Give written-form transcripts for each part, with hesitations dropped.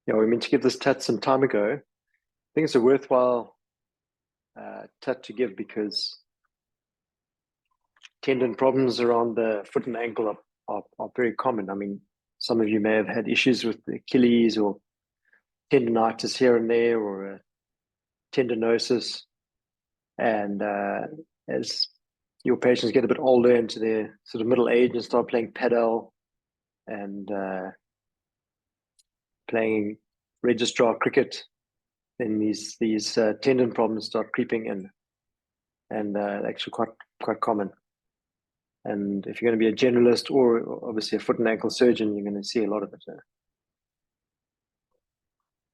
Yeah, we meant to give this tat some time ago. I think it's a worthwhile tat to give because tendon problems around the foot and ankle are very common. I mean, some of you may have had issues with the Achilles or tendonitis here and there, or a tendinosis. And as your patients get a bit older, into their sort of middle age, and start playing padel and playing registrar cricket, then these tendon problems start creeping in, and actually quite common. And if you're going to be a generalist or obviously a foot and ankle surgeon, you're going to see a lot of it.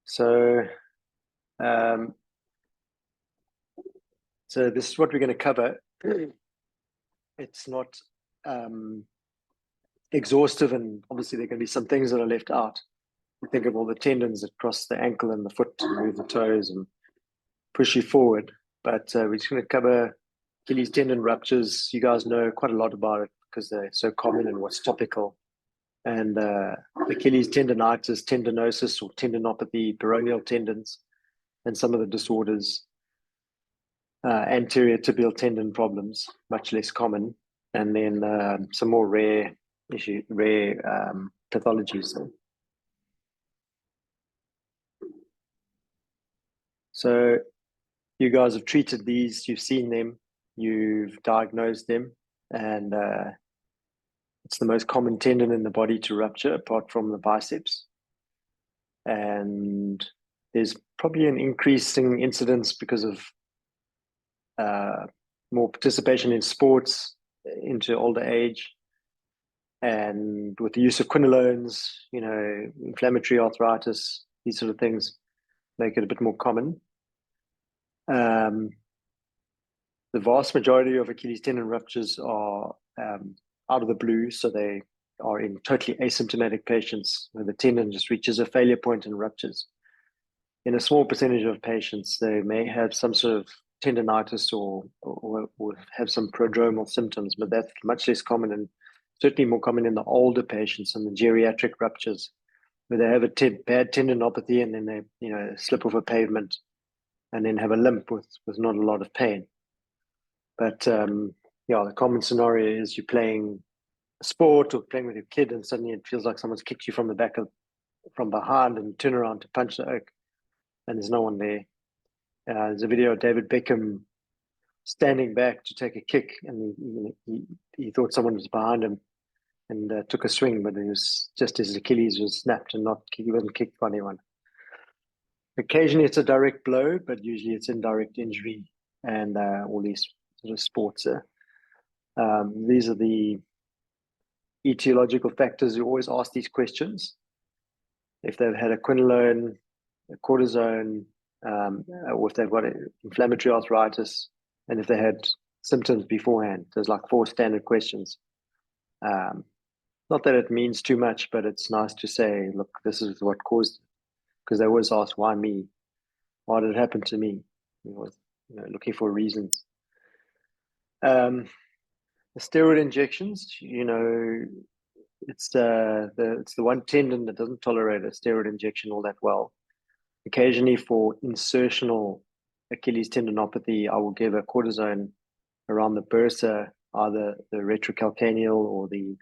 So, so this is what we're going to cover. It's not exhaustive, and obviously there are going to be some things that are left out. You think of all the tendons that cross the ankle and the foot to move the toes and push you forward. But we're just going to cover Achilles tendon ruptures. You guys know quite a lot about it because they're so common and what's topical. And Achilles tendonitis, tendinosis, or tendinopathy, peroneal tendons, and some of the disorders, anterior tibial tendon problems, much less common, and then some more rare pathologies. So you guys have treated these, you've seen them, you've diagnosed them, and it's the most common tendon in the body to rupture apart from the biceps. And there's probably an increasing incidence because of more participation in sports into older age, and with the use of quinolones, inflammatory arthritis, these sort of things make it a bit more common. The vast majority of Achilles tendon ruptures are out of the blue, so they are in totally asymptomatic patients where the tendon just reaches a failure point and ruptures. In a small percentage of patients, they may have some sort of tendonitis or have some prodromal symptoms, but that's much less common, and certainly more common in the older patients and the geriatric ruptures, where they have a bad tendinopathy and then they slip off a pavement and then have a limp with not a lot of pain. But the common scenario is you're playing a sport or playing with your kid, and suddenly it feels like someone's kicked you from behind, and you turn around to punch the oak, and there's no one there. There's a video of David Beckham standing back to take a kick, and he thought someone was behind him and took a swing, but it was just his Achilles was snapped and he wasn't kicked by anyone. Occasionally it's a direct blow, but usually it's indirect injury and all these sort of sports. These are the etiological factors. You always ask these questions. If they've had a quinolone, a cortisone, or if they've got inflammatory arthritis, and if they had symptoms beforehand. There's like 4 standard questions. Not that it means too much, but it's nice to say, look, this is what caused it. Because they always ask, why me? Why did it happen to me? Looking for reasons. The steroid injections, it's the one tendon that doesn't tolerate a steroid injection all that well. Occasionally for insertional Achilles tendinopathy, I will give a cortisone around the bursa, either the retrocalcaneal or the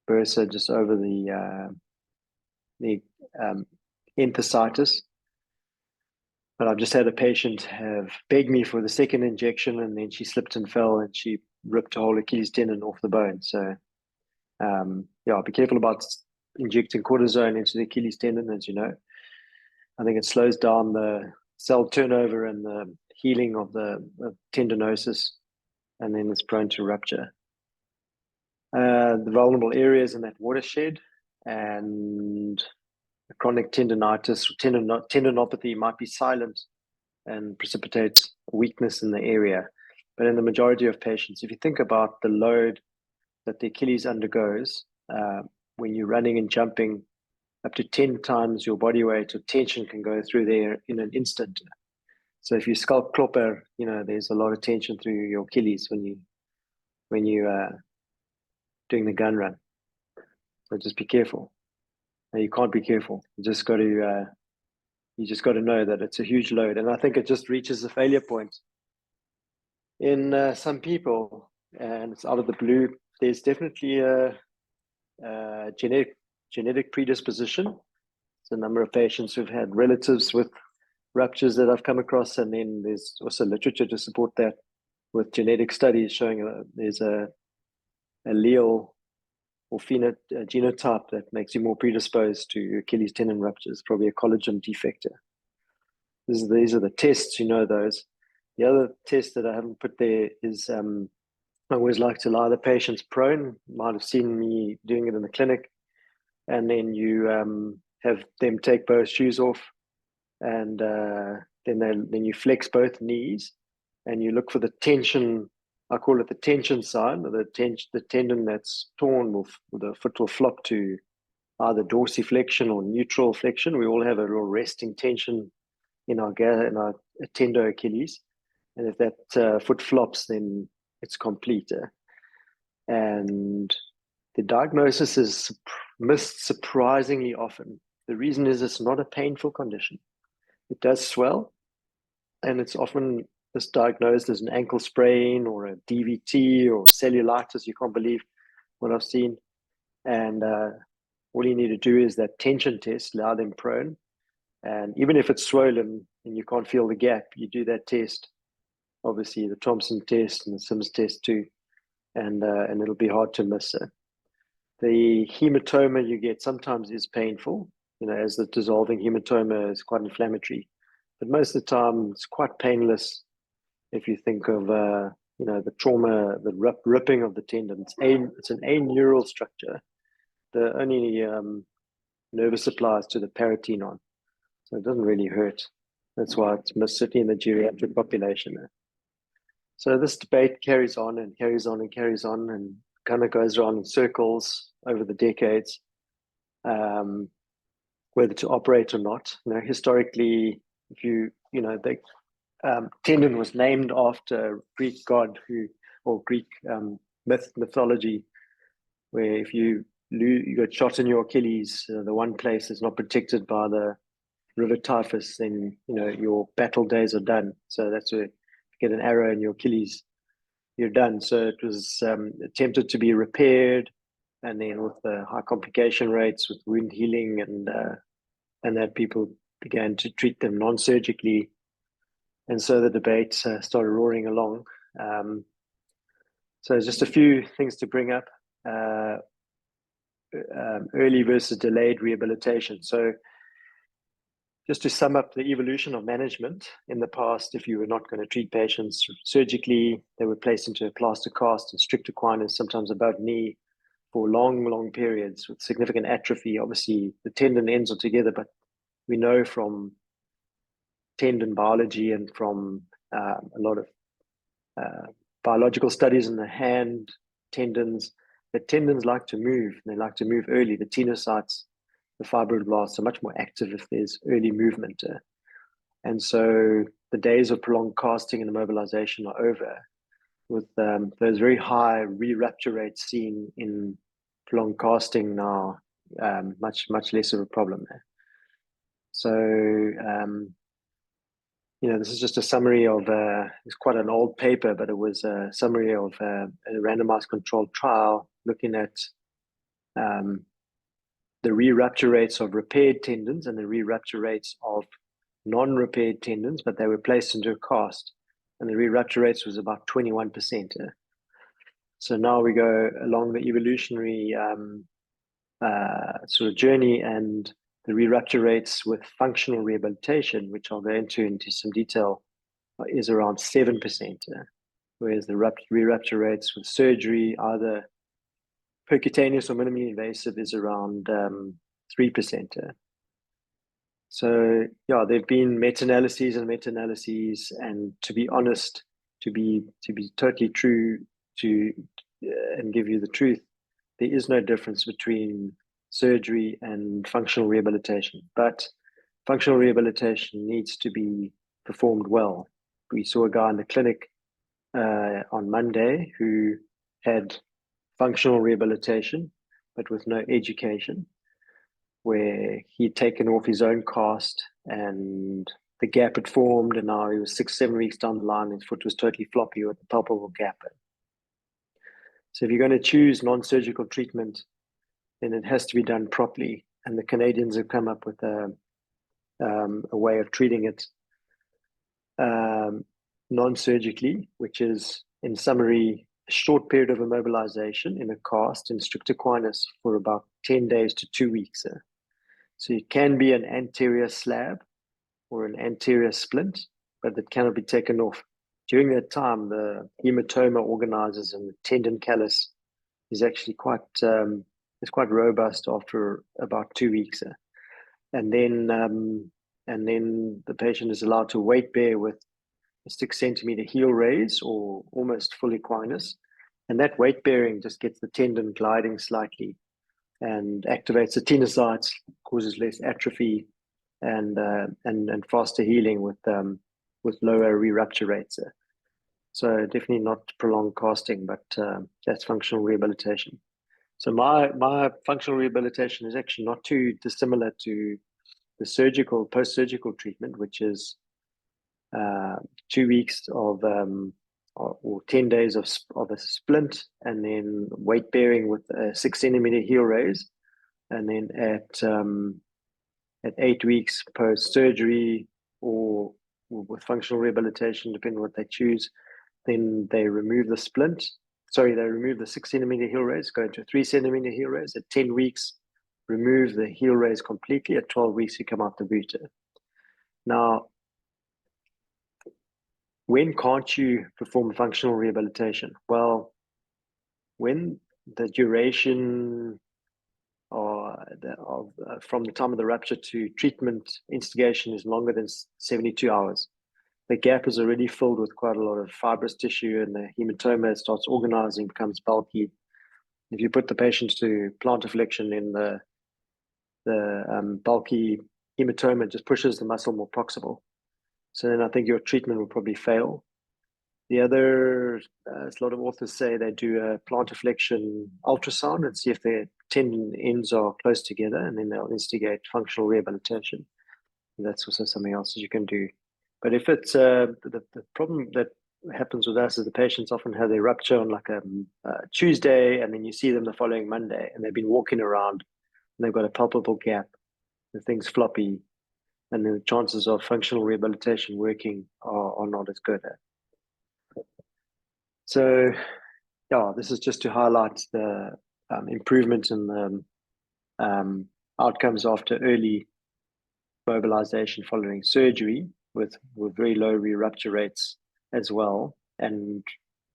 bursa just over the enthesitis. But I've just had a patient have begged me for the second injection, and then she slipped and fell and she ripped a whole Achilles tendon off the bone. So be careful about injecting cortisone into the Achilles tendon, as you know. I think it slows down the cell turnover and the healing of the tendinosis, and then it's prone to rupture. The vulnerable areas in that watershed, and chronic tendonitis or tendinopathy might be silent and precipitate weakness in the area. But in the majority of patients, if you think about the load that the Achilles undergoes when you're running and jumping, up to 10 times your body weight or tension can go through there in an instant. So if you scalp klopper, there's a lot of tension through your Achilles when you doing the gun run. So just be careful. and you can't be careful. You just got to know that it's a huge load, and I think it just reaches a failure point in some people, and it's out of the blue. There's definitely a genetic predisposition. It's a number of patients who've had relatives with ruptures that I've come across, and then there's also literature to support that with genetic studies showing there's a allele or genotype that makes you more predisposed to Achilles tendon ruptures, probably a collagen defect. These are the tests, those. The other test that I haven't put there is I always like to lie the patients prone. You might have seen me doing it in the clinic. And then you have them take both shoes off, and then you flex both knees, and you look for the tension. I call it the tension sign, or the tendon that's torn the foot will flop to either dorsiflexion or neutral flexion. We all have a real resting tension in our tendo Achilles, and if that foot flops, then it's complete. And the diagnosis is missed surprisingly often. The reason is it's not a painful condition. It does swell, and it's often misdiagnosed as an ankle sprain or a DVT or cellulitis. You can't believe what I've seen. And all you need to do is that tension test, lie them prone. And even if it's swollen and you can't feel the gap, you do that test, obviously the Thompson test and the Sims test too, and it'll be hard to miss it. The hematoma you get sometimes is painful, as the dissolving hematoma is quite inflammatory. But most of the time, it's quite painless if you think of, the trauma, the ripping of the tendon. It's an aneural structure. The only nervous supply is to the paratenon. So it doesn't really hurt. That's why it's missed, certainly in the geriatric population. So this debate carries on and carries on and carries on, and kind of goes around in circles over the decades, whether to operate or not. Historically, the tendon was named after Greek god or Greek mythology, where if you got shot in your Achilles, the one place that's not protected by the river Typhus, then your battle days are done. So that's where you get an arrow in your Achilles, you're done. So it was attempted to be repaired, and then with the high complication rates with wound healing and that, people began to treat them non-surgically, and so the debate started roaring along. So just a few things to bring up. Early versus delayed rehabilitation. So just to sum up the evolution of management in the past, if you were not going to treat patients surgically, they were placed into a plaster cast and strict equinus, sometimes above knee, for long periods with significant atrophy. Obviously, the tendon ends are together, but we know from tendon biology and from a lot of biological studies in the hand tendons that tendons like to move, and they like to move early. The tenocytes, the fibroblasts, are much more active if there's early movement. And so the days of prolonged casting and immobilization are over, with those very high re-rupture rates seen in prolonged casting now, much less of a problem there. So, this is just a summary of, it's quite an old paper, but it was a summary of a randomized controlled trial looking at the re-rupture rates of repaired tendons and the re-rupture rates of non-repaired tendons, but they were placed into a cast, and the re-rupture rates was about 21%. So now we go along the evolutionary sort of journey, and the re-rupture rates with functional rehabilitation, which I'll go into some detail, is around 7%, whereas the re-rupture rates with surgery, either percutaneous or minimally invasive, is around 3%. So yeah, there've been meta-analyses, and to be honest, to be totally true and give you the truth, there is no difference between surgery and functional rehabilitation, but functional rehabilitation needs to be performed well. We saw a guy in the clinic on Monday who had functional rehabilitation, but with no education. where he'd taken off his own cast and the gap had formed, and now he was 6-7 weeks down the line, his foot was totally floppy with a palpable gap. So if you're going to choose non-surgical treatment, then it has to be done properly. And the Canadians have come up with a way of treating it non-surgically, which is, in summary, a short period of immobilization in a cast in stricter equinus for about 10 days to 2 weeks. So it can be an anterior slab or an anterior splint, but it cannot be taken off. During that time, the hematoma organizes and the tendon callus is actually quite robust after about 2 weeks. And then the patient is allowed to weight bear with a 6 centimeter heel raise or almost full equinus. And that weight bearing just gets the tendon gliding slightly and activates the tenocytes, causes less atrophy and faster healing with lower re-rupture rates. So definitely not prolonged casting, but that's functional rehabilitation. So my functional rehabilitation is actually not too dissimilar to the post-surgical treatment, which is 2 weeks of or 10 days of a splint, and then weight bearing with a 6 centimeter heel raise, and then at 8 weeks post surgery or with functional rehabilitation, depending on what they choose, then they remove the splint. Sorry, they remove the 6 centimeter heel raise, go into a 3 centimeter heel raise. At 10 weeks, remove the heel raise completely. At 12 weeks, you come out the boot. Now, when can't you perform functional rehabilitation? Well, when the duration from the time of the rupture to treatment instigation is longer than 72 hours, the gap is already filled with quite a lot of fibrous tissue, and the hematoma starts organizing, becomes bulky. If you put the patient to plantar flexion, in the bulky hematoma just pushes the muscle more proximal. So then I think your treatment will probably fail. The other, as a lot of authors say, they do a plantar flexion ultrasound and see if their tendon ends are close together, and then they'll instigate functional rehabilitation. And that's also something else that you can do. But if it's the problem that happens with us is the patients often have their rupture on like a Tuesday, and then you see them the following Monday, and they've been walking around and they've got a palpable gap, the thing's floppy, and the chances of functional rehabilitation working are not as good. So, yeah, this is just to highlight the improvement in the outcomes after early mobilization following surgery, with very low re-rupture rates as well, and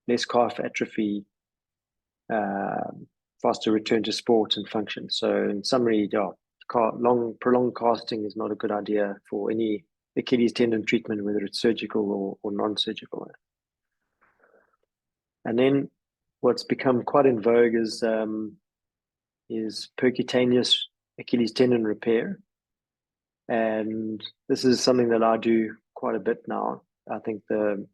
less calf atrophy, faster return to sport and function. So in summary, yeah, prolonged casting is not a good idea for any Achilles tendon treatment, whether it's surgical or non-surgical. And then what's become quite in vogue is percutaneous Achilles tendon repair. And this is something that I do quite a bit now. I think the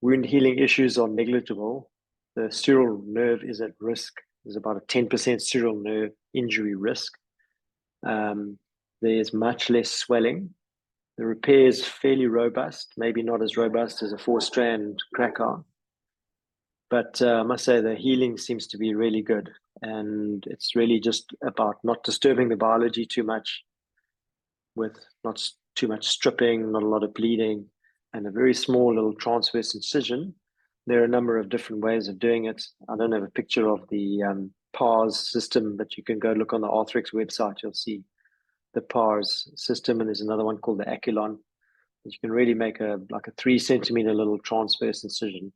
wound healing issues are negligible. The sural nerve is at risk. There's about a 10% sural nerve injury risk. There's much less swelling. The repair is fairly robust, maybe not as robust as a 4-strand crack-on. But I must say the healing seems to be really good. And it's really just about not disturbing the biology too much, with not too much stripping, not a lot of bleeding, and a very small little transverse incision. There are a number of different ways of doing it. I don't have a picture of the PARS system, but you can go look on the Arthrex website. You'll see the PARS system, and there's another one called the Aculon. You can really make a 3 centimeter little transverse incision,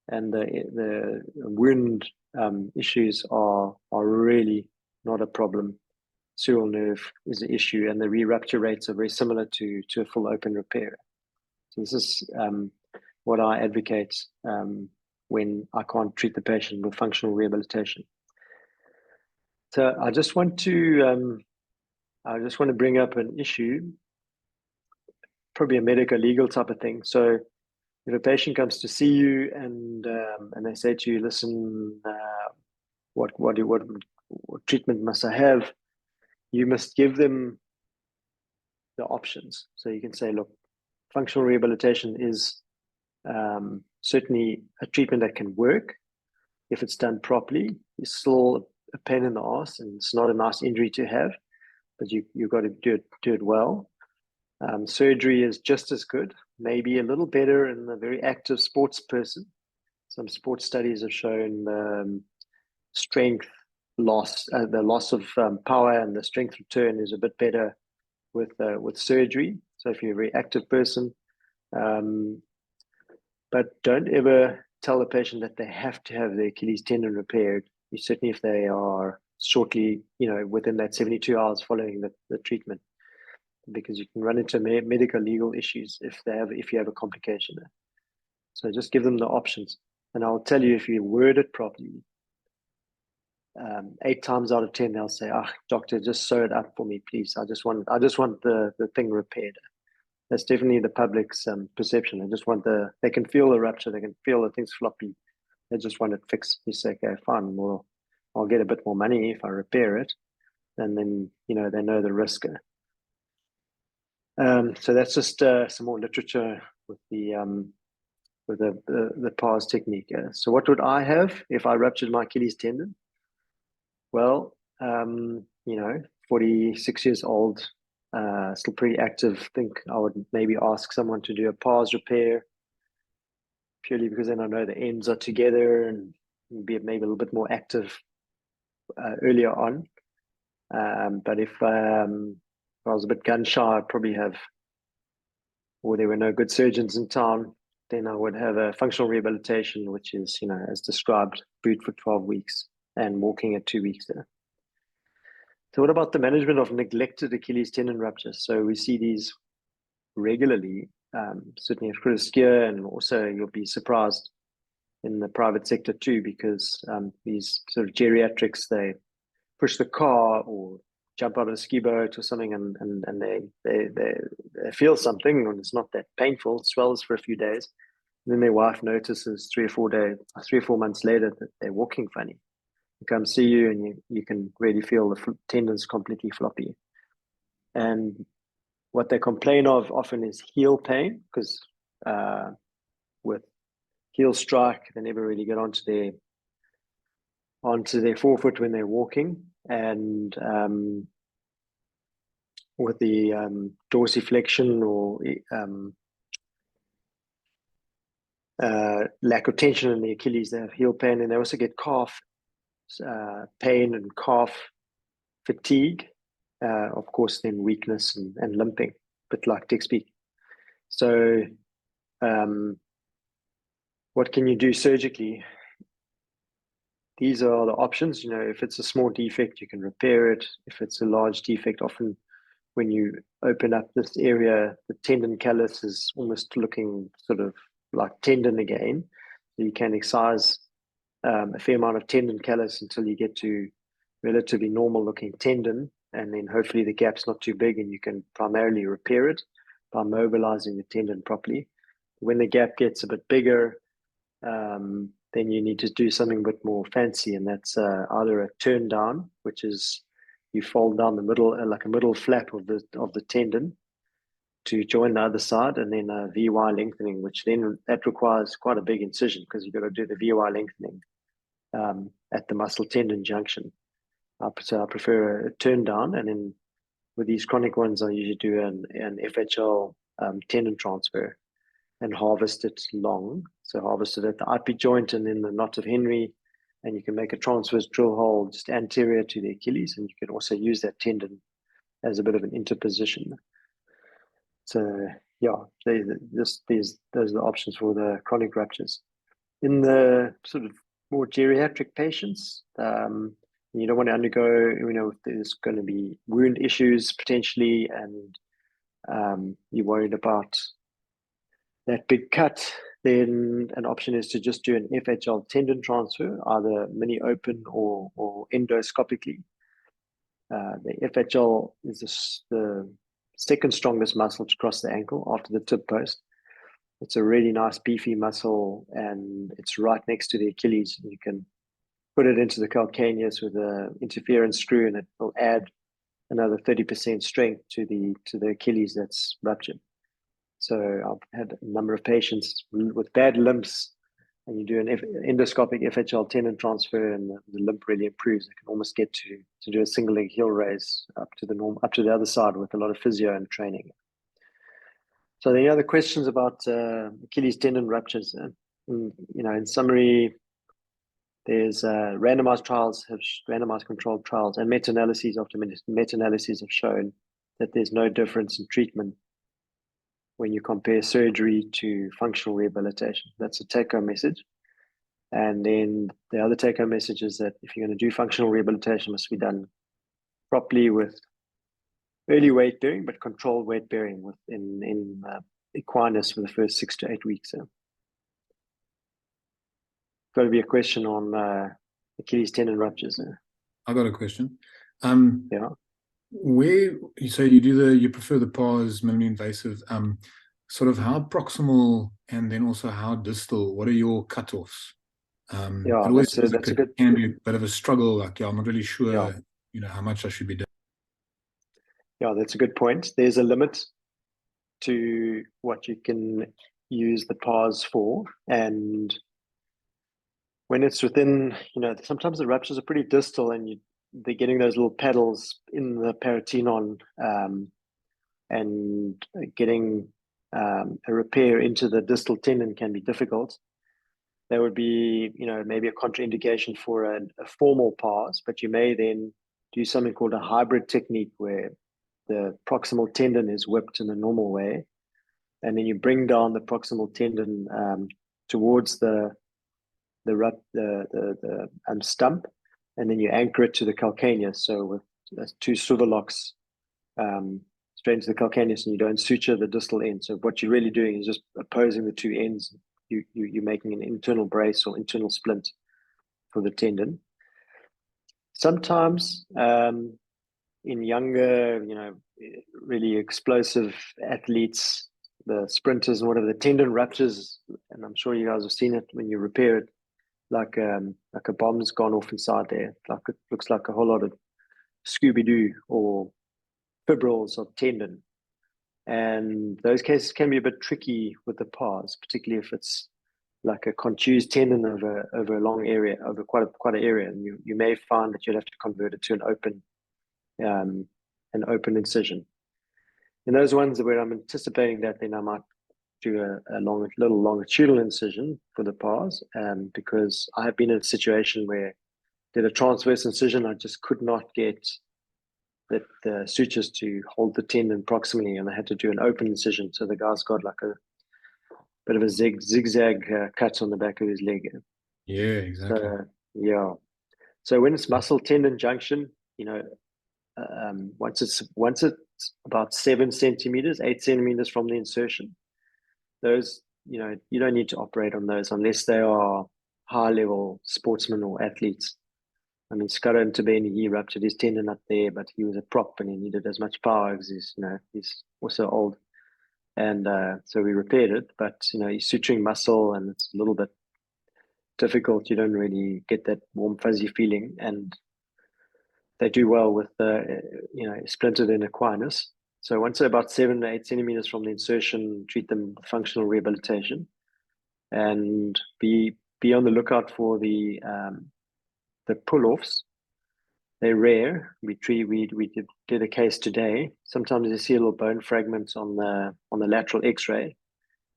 and the wound issues are really not a problem. Sural nerve is an issue, and the re-rupture rates are very similar to a full open repair. So this is what I advocate when I can't treat the patient with functional rehabilitation. So I just want to bring up an issue, probably a medical legal type of thing. So if a patient comes to see you and they say to you, listen, what treatment must I have? you must give them the options. So you can say, look, functional rehabilitation is certainly a treatment that can work if it's done properly. It's still a pain in the ass, and it's not a nice injury to have, but you've got to do it well. Surgery is just as good, maybe a little better in a very active sports person. Some sports studies have shown strength loss, the loss of power and the strength return is a bit better with surgery. So if you're a very active person, but don't ever tell the patient that they have to have their Achilles tendon repaired. Certainly if they are shortly, within that 72 hours following the treatment, because you can run into medical legal issues if you have a complication there. So just give them the options. And I'll tell you, if you word it properly, 8 times out of 10 they'll say, doctor, just sew it up for me, please. I just want the thing repaired. That's definitely the public's perception. They just want they can feel the rupture, they can feel the thing's floppy, they just want it fixed. You say, okay, fine, well, I'll get a bit more money if I repair it, and then they know the risk. So that's just some more literature with the PARS technique. So what would I have if I ruptured my Achilles tendon? Well, 46 years old, still pretty active. Think I would maybe ask someone to do a PARS repair, purely because then I know the ends are together and be maybe a little bit more active earlier on. But if I was a bit gun shy, I'd probably have, or there were no good surgeons in town, then I would have a functional rehabilitation, which is, as described, boot for 12 weeks and walking at 2 weeks there. So what about the management of neglected Achilles tendon ruptures? So we see these regularly, certainly at critical care, and also you'll be surprised in the private sector too, because these sort of geriatrics, they push the car or jump out of a ski boat or something, and they feel something, and it's not that painful, it swells for a few days. And then their wife notices 3 or 4 months later that they're walking funny. They come see you, and you can really feel the tendons completely floppy. And what they complain of often is heel pain, because with heel strike, they never really get onto their forefoot when they're walking, and with the dorsiflexion or lack of tension in the Achilles, they have heel pain, and they also get calf pain and calf fatigue, of course, then weakness and limping, a bit like tech speak. So what can you do surgically? These are the options. If it's a small defect, you can repair it. If it's a large defect, often when you open up this area, the tendon callus is almost looking sort of like tendon again. So you can excise a fair amount of tendon callus until you get to relatively normal looking tendon, and then hopefully the gap's not too big, and you can primarily repair it by mobilizing the tendon properly. When the gap gets a bit bigger, then you need to do something a bit more fancy, and that's either a turn down, which is you fold down the middle, like a middle flap of the tendon to join the other side, and then a VY lengthening, which then that requires quite a big incision, because you've got to do the VY lengthening at the muscle tendon junction. So I prefer a turn down, and then with these chronic ones, I usually do an FHL tendon transfer and harvest it long. So harvest it at the IP joint and then the knot of Henry, and you can make a transverse drill hole just anterior to the Achilles, and you can also use that tendon as a bit of an interposition. So yeah, those are the options for the chronic ruptures. In the sort of more geriatric patients, you don't want to undergo, there's going to be wound issues potentially, and you're worried about that big cut, then an option is to just do an FHL tendon transfer, either mini open or endoscopically. The FHL is the second strongest muscle to cross the ankle after the tib post. It's a really nice beefy muscle, and it's right next to the Achilles. You can put it into the calcaneus with an interference screw, and it will add another 30% strength to the Achilles that's ruptured. So I've had a number of patients with bad limps, and you do an endoscopic FHL tendon transfer, and the limp really improves. I can almost get to do a single leg heel raise up to the other side with a lot of physio and training. So any other questions about Achilles tendon ruptures? In summary, there's randomized controlled trials, and meta-analyses after meta-analyses have shown that there's no difference in treatment when you compare surgery to functional rehabilitation. That's a take-home message. And then the other take-home message is that if you're going to do functional rehabilitation, it must be done properly with early weight bearing, but controlled weight bearing in equinus for the first 6 to 8 weeks. So, got to be a question on Achilles tendon ruptures. I got a question. Yeah. Where you say you prefer the pars minimally invasive, sort of how proximal and then also how distal, what are your cutoffs? Yeah, it always that's a good, can be a bit of a struggle. Like, I'm not really sure, yeah, how much I should be doing. Yeah, that's a good point. There's a limit to what you can use the pars for, and when it's within, sometimes the ruptures are pretty distal, and they're getting those little paddles in the peritoneum, and getting a repair into the distal tendon can be difficult. There would be, maybe a contraindication for a formal pars, but you may then do something called a hybrid technique where the proximal tendon is whipped in a normal way, and then you bring down the proximal tendon towards the stump, and then you anchor it to the calcaneus. So with 2 Suverlocks straight into the calcaneus, and you don't suture the distal end. So what you're really doing is just opposing the 2 ends. You're making an internal brace or internal splint for the tendon. Sometimes in younger, really explosive athletes, the sprinters and whatever, the tendon ruptures, and I'm sure you guys have seen it when you repair it, like a bomb's gone off inside there. Like it looks like a whole lot of Scooby-Doo or fibrils of tendon. And those cases can be a bit tricky with the pars, particularly if it's like a contused tendon over a long area, over quite an area, and you may find that you'd have to convert it to an open incision. In those ones where I'm anticipating that, then I might do a little longitudinal incision for the pars, because I have been in a situation where I did a transverse incision. I just could not get the sutures to hold the tendon proximally, and I had to do an open incision. So the guy's got like a bit of a zigzag cut on the back of his leg. Yeah, exactly. So when it's muscle tendon junction, once it's about 7 centimeters, 8 centimeters from the insertion, those, you don't need to operate on those unless they are high level sportsmen or athletes. I mean, Scudder and Tabeni, he ruptured his tendon up there, but he was a prop and he needed as much power because he's also old. And so we repaired it, but he's suturing muscle and it's a little bit difficult. You don't really get that warm fuzzy feeling, and they do well with splintered in equinus. So once they're about 7 to 8 centimeters from the insertion, treat them with functional rehabilitation, and be on the lookout for the pull-offs. They're rare. We did a case today. Sometimes you see little bone fragments on the lateral X-ray.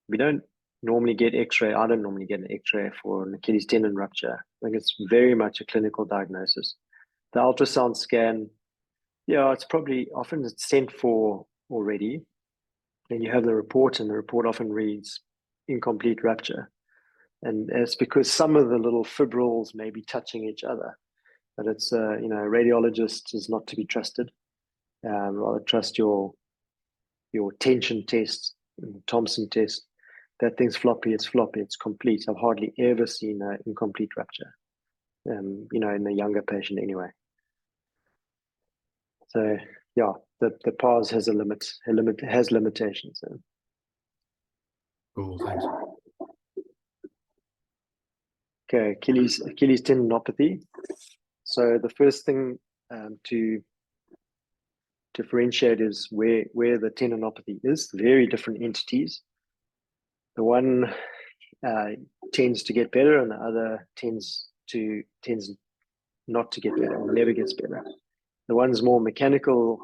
We don't normally get X-ray. I don't normally get an X-ray for an Achilles tendon rupture. I think it's very much a clinical diagnosis. The ultrasound scan, it's probably often it's sent for already. Then you have the report, and the report often reads incomplete rupture. And it's because some of the little fibrils may be touching each other. But it's, a radiologist is not to be trusted. Rather trust your tension test, Thompson test. That thing's floppy, it's floppy, it's complete. I've hardly ever seen an incomplete rupture, in the younger patient anyway. So, the pars has has limitations. Cool, thanks. Okay, Achilles tendinopathy. So the first thing to differentiate is where the tendinopathy is. Very different entities. The one tends to get better, and the other tends not to get better, or never gets better. The one's more mechanical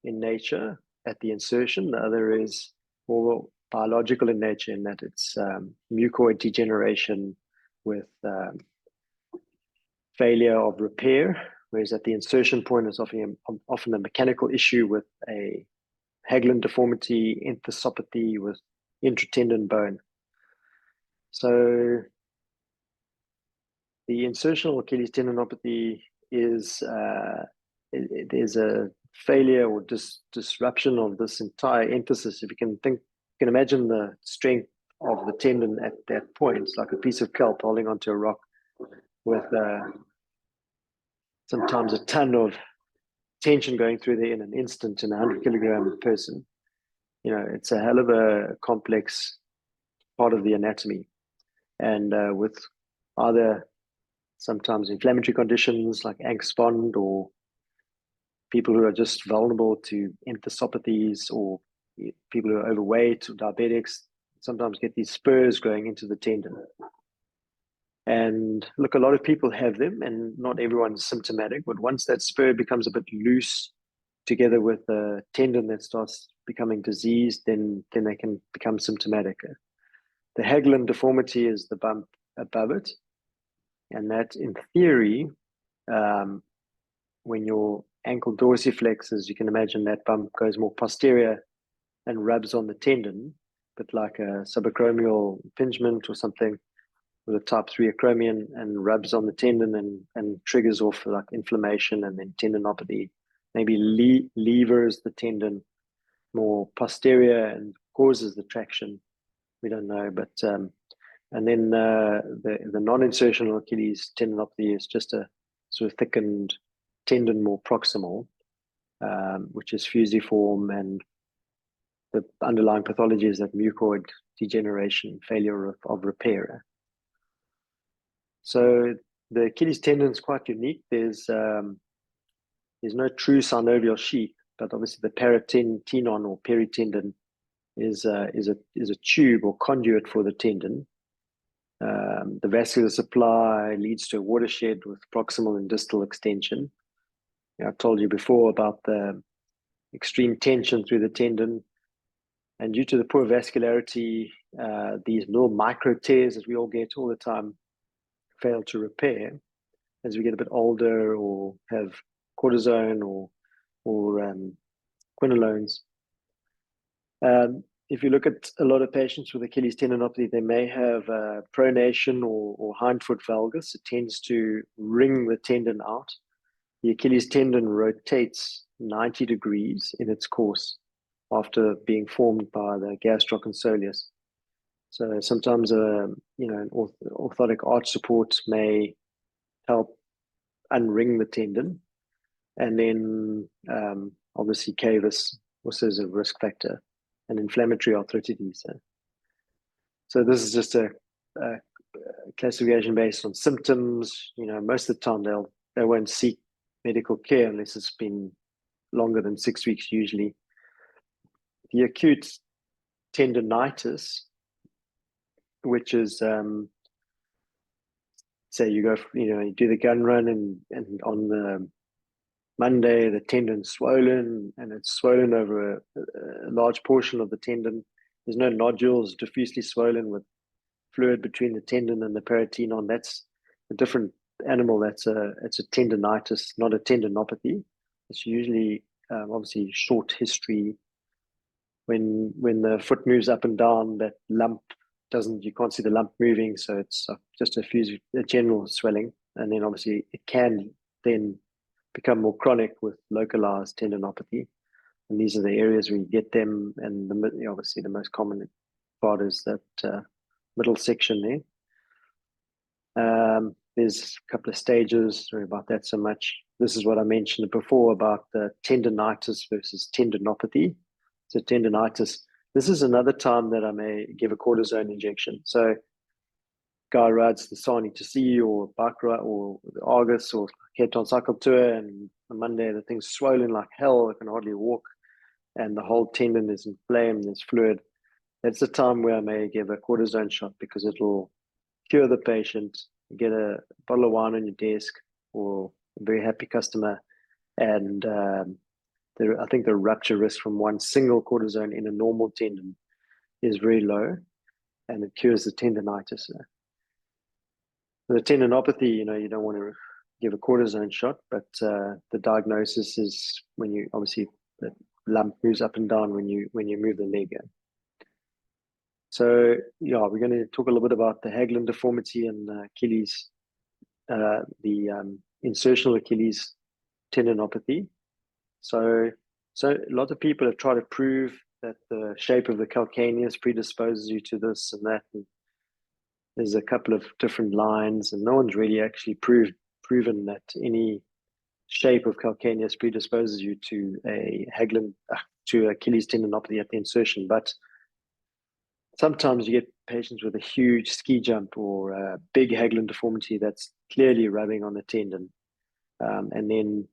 in nature at the insertion. The other is more biological in nature, in that it's mucoid degeneration with failure of repair, whereas at the insertion point, it's often a mechanical issue with a Haglund deformity, enthesopathy with intratendon bone. So the insertional Achilles tendinopathy is there's a failure or disruption of this entire enthesis. If you can imagine the strength of the tendon at that point. It's like a piece of kelp holding onto a rock with sometimes a ton of tension going through there in an instant in a 100-kilogram person. It's a hell of a complex part of the anatomy. And with either sometimes inflammatory conditions like angst or people who are just vulnerable to enthesopathies, or people who are overweight or diabetics, sometimes get these spurs growing into the tendon. And look, a lot of people have them, and not everyone's symptomatic, but once that spur becomes a bit loose together with a tendon that starts becoming diseased, then they can become symptomatic. The Haglund deformity is the bump above it, and that, in theory, when your ankle dorsiflexes, you can imagine that bump goes more posterior and rubs on the tendon, but like a subacromial impingement or something with a type 3 acromion, and rubs on the tendon and triggers off like inflammation and then tendinopathy. Maybe levers the tendon more posterior and causes the traction. We don't know, but and then the non-insertional Achilles tendinopathy is just a sort of thickened tendon more proximal, which is fusiform, and the underlying pathology is that mucoid degeneration, failure of repair. So the Achilles tendon is quite unique. There's no true synovial sheath, but obviously the paratenon or peritendon is a tube or conduit for the tendon. The vascular supply leads to a watershed with proximal and distal extension. I told you before about the extreme tension through the tendon, and due to the poor vascularity, these little micro tears that we all get all the time fail to repair as we get a bit older or have cortisone or quinolones. If you look at a lot of patients with Achilles tendinopathy, they may have pronation or hindfoot valgus. It tends to wring the tendon out. The Achilles tendon rotates 90 degrees in its course after being formed by the gastroc and soleus. So sometimes an orthotic arch support may help unring the tendon. And then obviously cavus also is a risk factor, and inflammatory arthritis. So this is just a classification based on symptoms. Most of the time they won't seek medical care unless it's been longer than 6 weeks usually. The acute tendonitis, which is say you go, you do the gun run, and on the Monday the tendon's swollen, and it's swollen over a large portion of the tendon. There's no nodules, diffusely swollen with fluid between the tendon and the paratenon. That's a different animal. It's a tendonitis, not a tendinopathy. It's usually obviously short history. When the foot moves up and down, that lump you can't see the lump moving, so it's just a general swelling, and then obviously it can then become more chronic with localized tendinopathy, and these are the areas where you get them. And obviously the most common part is that middle section there. There's a couple of stages. Sorry about that so much. This is what I mentioned before about the tendonitis versus tendinopathy. So tendonitis, this is another time that I may give a cortisone injection. So guy rides the Sani to see, or bike ride, or the Argus or Cape Town cycle tour, and on Monday, the thing's swollen like hell, I can hardly walk, and the whole tendon is inflamed, there's fluid. That's the time where I may give a cortisone shot, because it'll cure the patient, get a bottle of wine on your desk, or a very happy customer, and I think the rupture risk from one single cortisone in a normal tendon is very low, and it cures the tendonitis. The tendinopathy, you don't want to give a cortisone shot, but the diagnosis is when you obviously the lump moves up and down when you move the leg in. So yeah, we're going to talk a little bit about the Haglund deformity and Achilles, the insertional Achilles tendinopathy. So a lot of people have tried to prove that the shape of the calcaneus predisposes you to this and that. And there's a couple of different lines, and no one's really actually proven that any shape of calcaneus predisposes you to a Haglund, to Achilles tendinopathy at the insertion. But sometimes you get patients with a huge ski jump or a big Haglund deformity that's clearly rubbing on the tendon, and then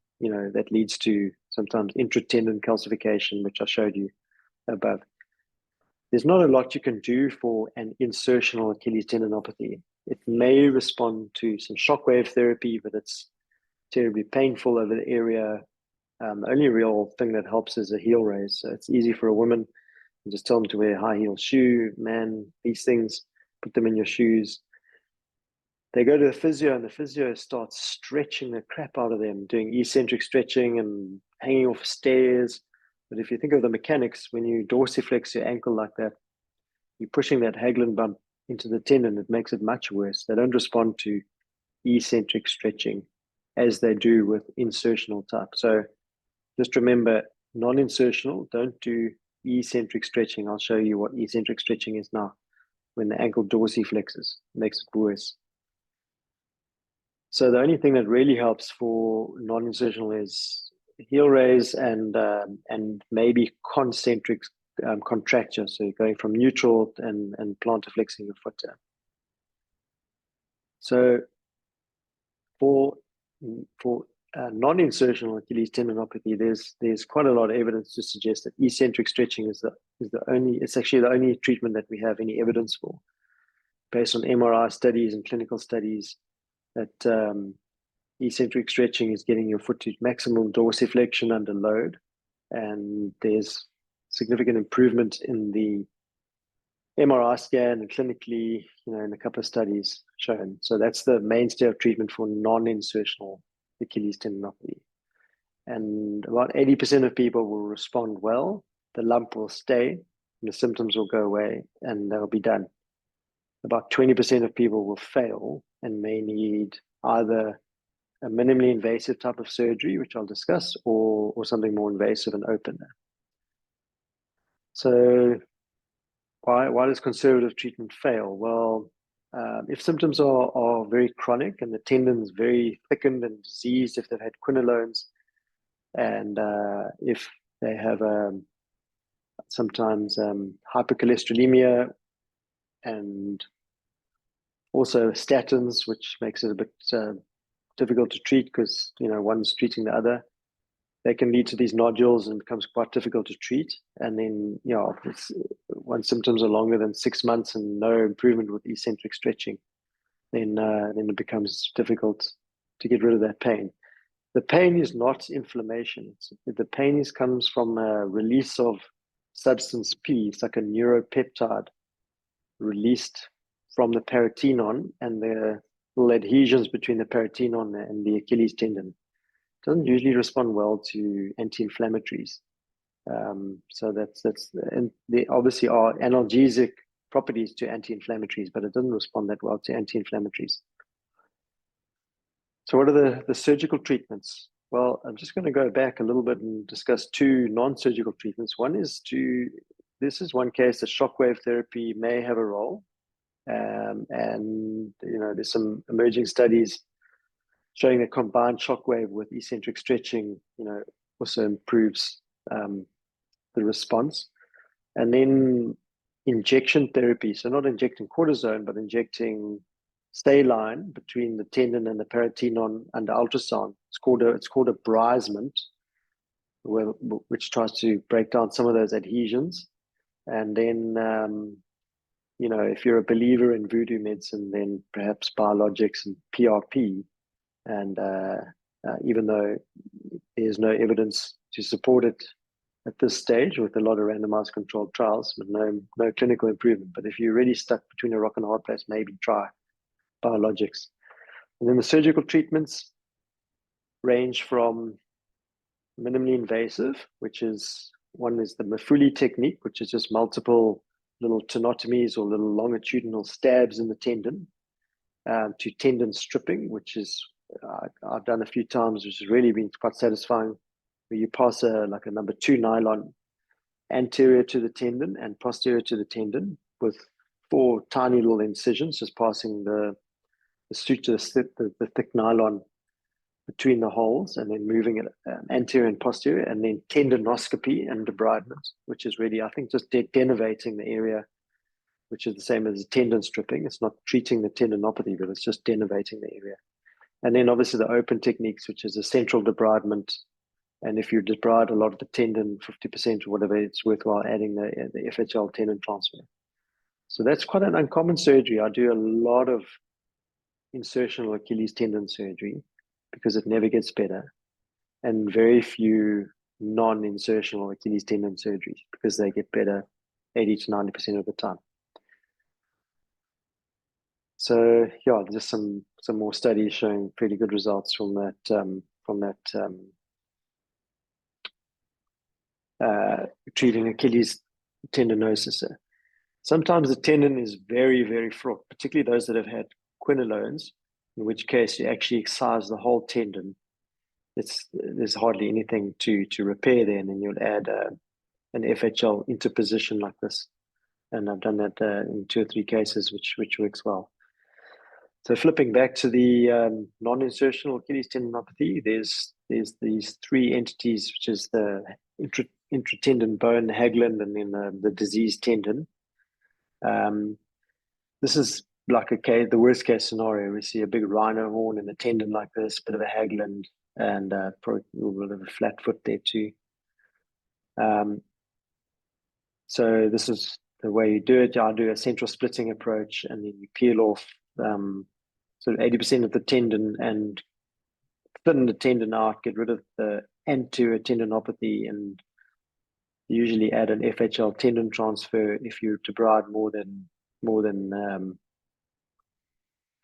that leads to sometimes intratendon calcification, which I showed you above. There's not a lot you can do for an insertional Achilles tendinopathy. It may respond to some shockwave therapy, but it's terribly painful over the area. The only real thing that helps is a heel raise. So it's easy for a woman. You just tell them to wear a high heel shoe, man, these things, put them in your shoes. They go to the physio, and the physio starts stretching the crap out of them, doing eccentric stretching and hanging off stairs. But if you think of the mechanics, when you dorsiflex your ankle like that, you're pushing that Haglund bump into the tendon. It makes it much worse. They don't respond to eccentric stretching as they do with insertional type. So just remember, non-insertional, don't do eccentric stretching. I'll show you what eccentric stretching is now. When the ankle dorsiflexes, it makes it worse. So the only thing that really helps for non-insertional is heel raise and maybe concentric contracture. So you're going from neutral and plantar flexing your foot down. So for non-insertional Achilles tendinopathy, there's quite a lot of evidence to suggest that eccentric stretching is actually the only treatment that we have any evidence for, based on MRI studies and clinical studies, that eccentric stretching is getting your foot to maximum dorsiflexion under load, and there's significant improvement in the MRI scan and clinically, in a couple of studies shown. So that's the mainstay of treatment for non-insertional Achilles tendinopathy. And about 80% of people will respond well. The lump will stay, and the symptoms will go away, and they'll be done. About 20% of people will fail and may need either a minimally invasive type of surgery, which I'll discuss, or something more invasive and open. So why does conservative treatment fail? Well, if symptoms are very chronic and the tendon's very thickened and diseased, if they've had quinolones, and if they have sometimes hypercholesterolemia, and also statins, which makes it a bit difficult to treat because one's treating the other, they can lead to these nodules and becomes quite difficult to treat. And then once symptoms are longer than 6 months and no improvement with eccentric stretching, then it becomes difficult to get rid of that pain. The pain is not inflammation. The pain comes from a release of substance P. It's like a neuropeptide released from the peritoneum and the little adhesions between the peritoneum and the Achilles tendon. It doesn't usually respond well to anti-inflammatories. So and there obviously are analgesic properties to anti-inflammatories, but it doesn't respond that well to anti-inflammatories. So what are the surgical treatments? Well, I'm just going to go back a little bit and discuss two non-surgical treatments. This is one case that shockwave therapy may have a role. And there's some emerging studies showing that combined shockwave with eccentric stretching, also improves the response. And then injection therapy, so not injecting cortisone, but injecting saline between the tendon and the peritoneum under ultrasound. It's called a brisement, which tries to break down some of those adhesions. And then, if you're a believer in voodoo medicine, then perhaps biologics and PRP. And even though there's no evidence to support it at this stage with a lot of randomized controlled trials, but no clinical improvement. But if you're really stuck between a rock and a hard place, maybe try biologics. And then the surgical treatments range from minimally invasive, which is one is the Mafuli technique, which is just multiple little tenotomies or little longitudinal stabs in the tendon, to tendon stripping, which is I've done a few times, which has really been quite satisfying, where you pass a number 2 nylon anterior to the tendon and posterior to the tendon with 4 tiny little incisions, just passing the suture, the thick nylon between the holes, and then moving it anterior and posterior, and then tendonoscopy and debridement, which is really, I think, just denervating the area, which is the same as tendon stripping. It's not treating the tendinopathy, but it's just denervating the area. And then obviously the open techniques, which is a central debridement. And if you debride a lot of the tendon, 50% or whatever, it's worthwhile adding the FHL tendon transfer. So that's quite an uncommon surgery. I do a lot of insertional Achilles tendon surgery because it never gets better, and very few non-insertional Achilles tendon surgeries because they get better 80 to 90% of the time. So yeah, just some more studies showing pretty good results from that treating Achilles tendinosis. Sometimes the tendon is very, very fraught, particularly those that have had quinolones, in which case you actually excise the whole tendon. There's hardly anything to repair there, and then you'll add an FHL interposition like this. And I've done that in 2 or 3 cases, which works well. So flipping back to the non-insertional Achilles tendinopathy, there's these 3 entities, which is the intratendon bone, Haglund, and then the diseased tendon. This is like the worst case scenario. We see a big rhino horn in the tendon like this, bit of a Haglund, and probably a little bit of a flat foot there too. So this is the way you do it. I do a central splitting approach, and then you peel off sort of 80% of the tendon and thin the tendon out, get rid of the anterior tendinopathy, and usually add an FHL tendon transfer if you debride more than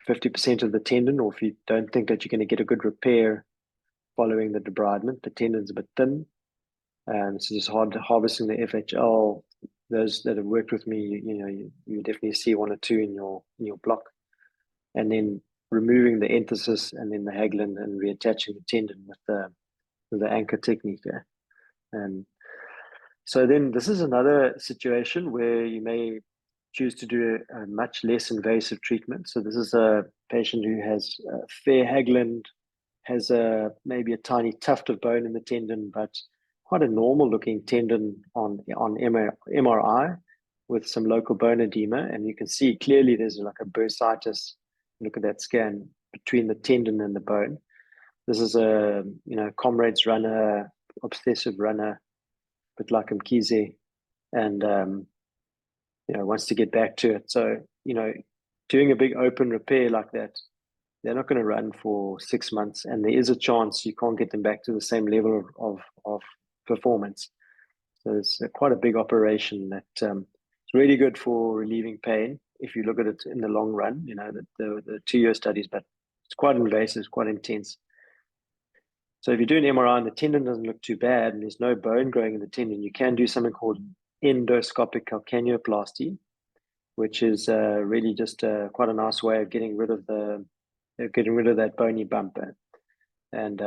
50% of the tendon, or if you don't think that you're going to get a good repair following the debridement. The tendon's a bit thin, so just harvesting the FHL. Those that have worked with me, you definitely see 1 or 2 in your block, and then removing the enthesis and then the Haglund and reattaching the tendon with the anchor technique there. And so then this is another situation where you may choose to do a much less invasive treatment. So this is a patient who has a fair Haglund, has maybe a tiny tuft of bone in the tendon, but quite a normal looking tendon on MRI with some local bone edema. And you can see clearly there's like a bursitis. Look at that scan between the tendon and the bone. This is a comrades runner, obsessive runner, but like Mkize, and wants to get back to it. So doing a big open repair like that, they're not going to run for 6 months, and there is a chance you can't get them back to the same level of performance. So it's quite a big operation that it's really good for relieving pain if you look at it in the long run, the 2-year studies, but it's quite invasive, it's quite intense. So if you do an MRI and the tendon doesn't look too bad and there's no bone growing in the tendon, you can do something called endoscopic calcaneoplasty, which is really just quite a nice way of getting rid of that bony bump. And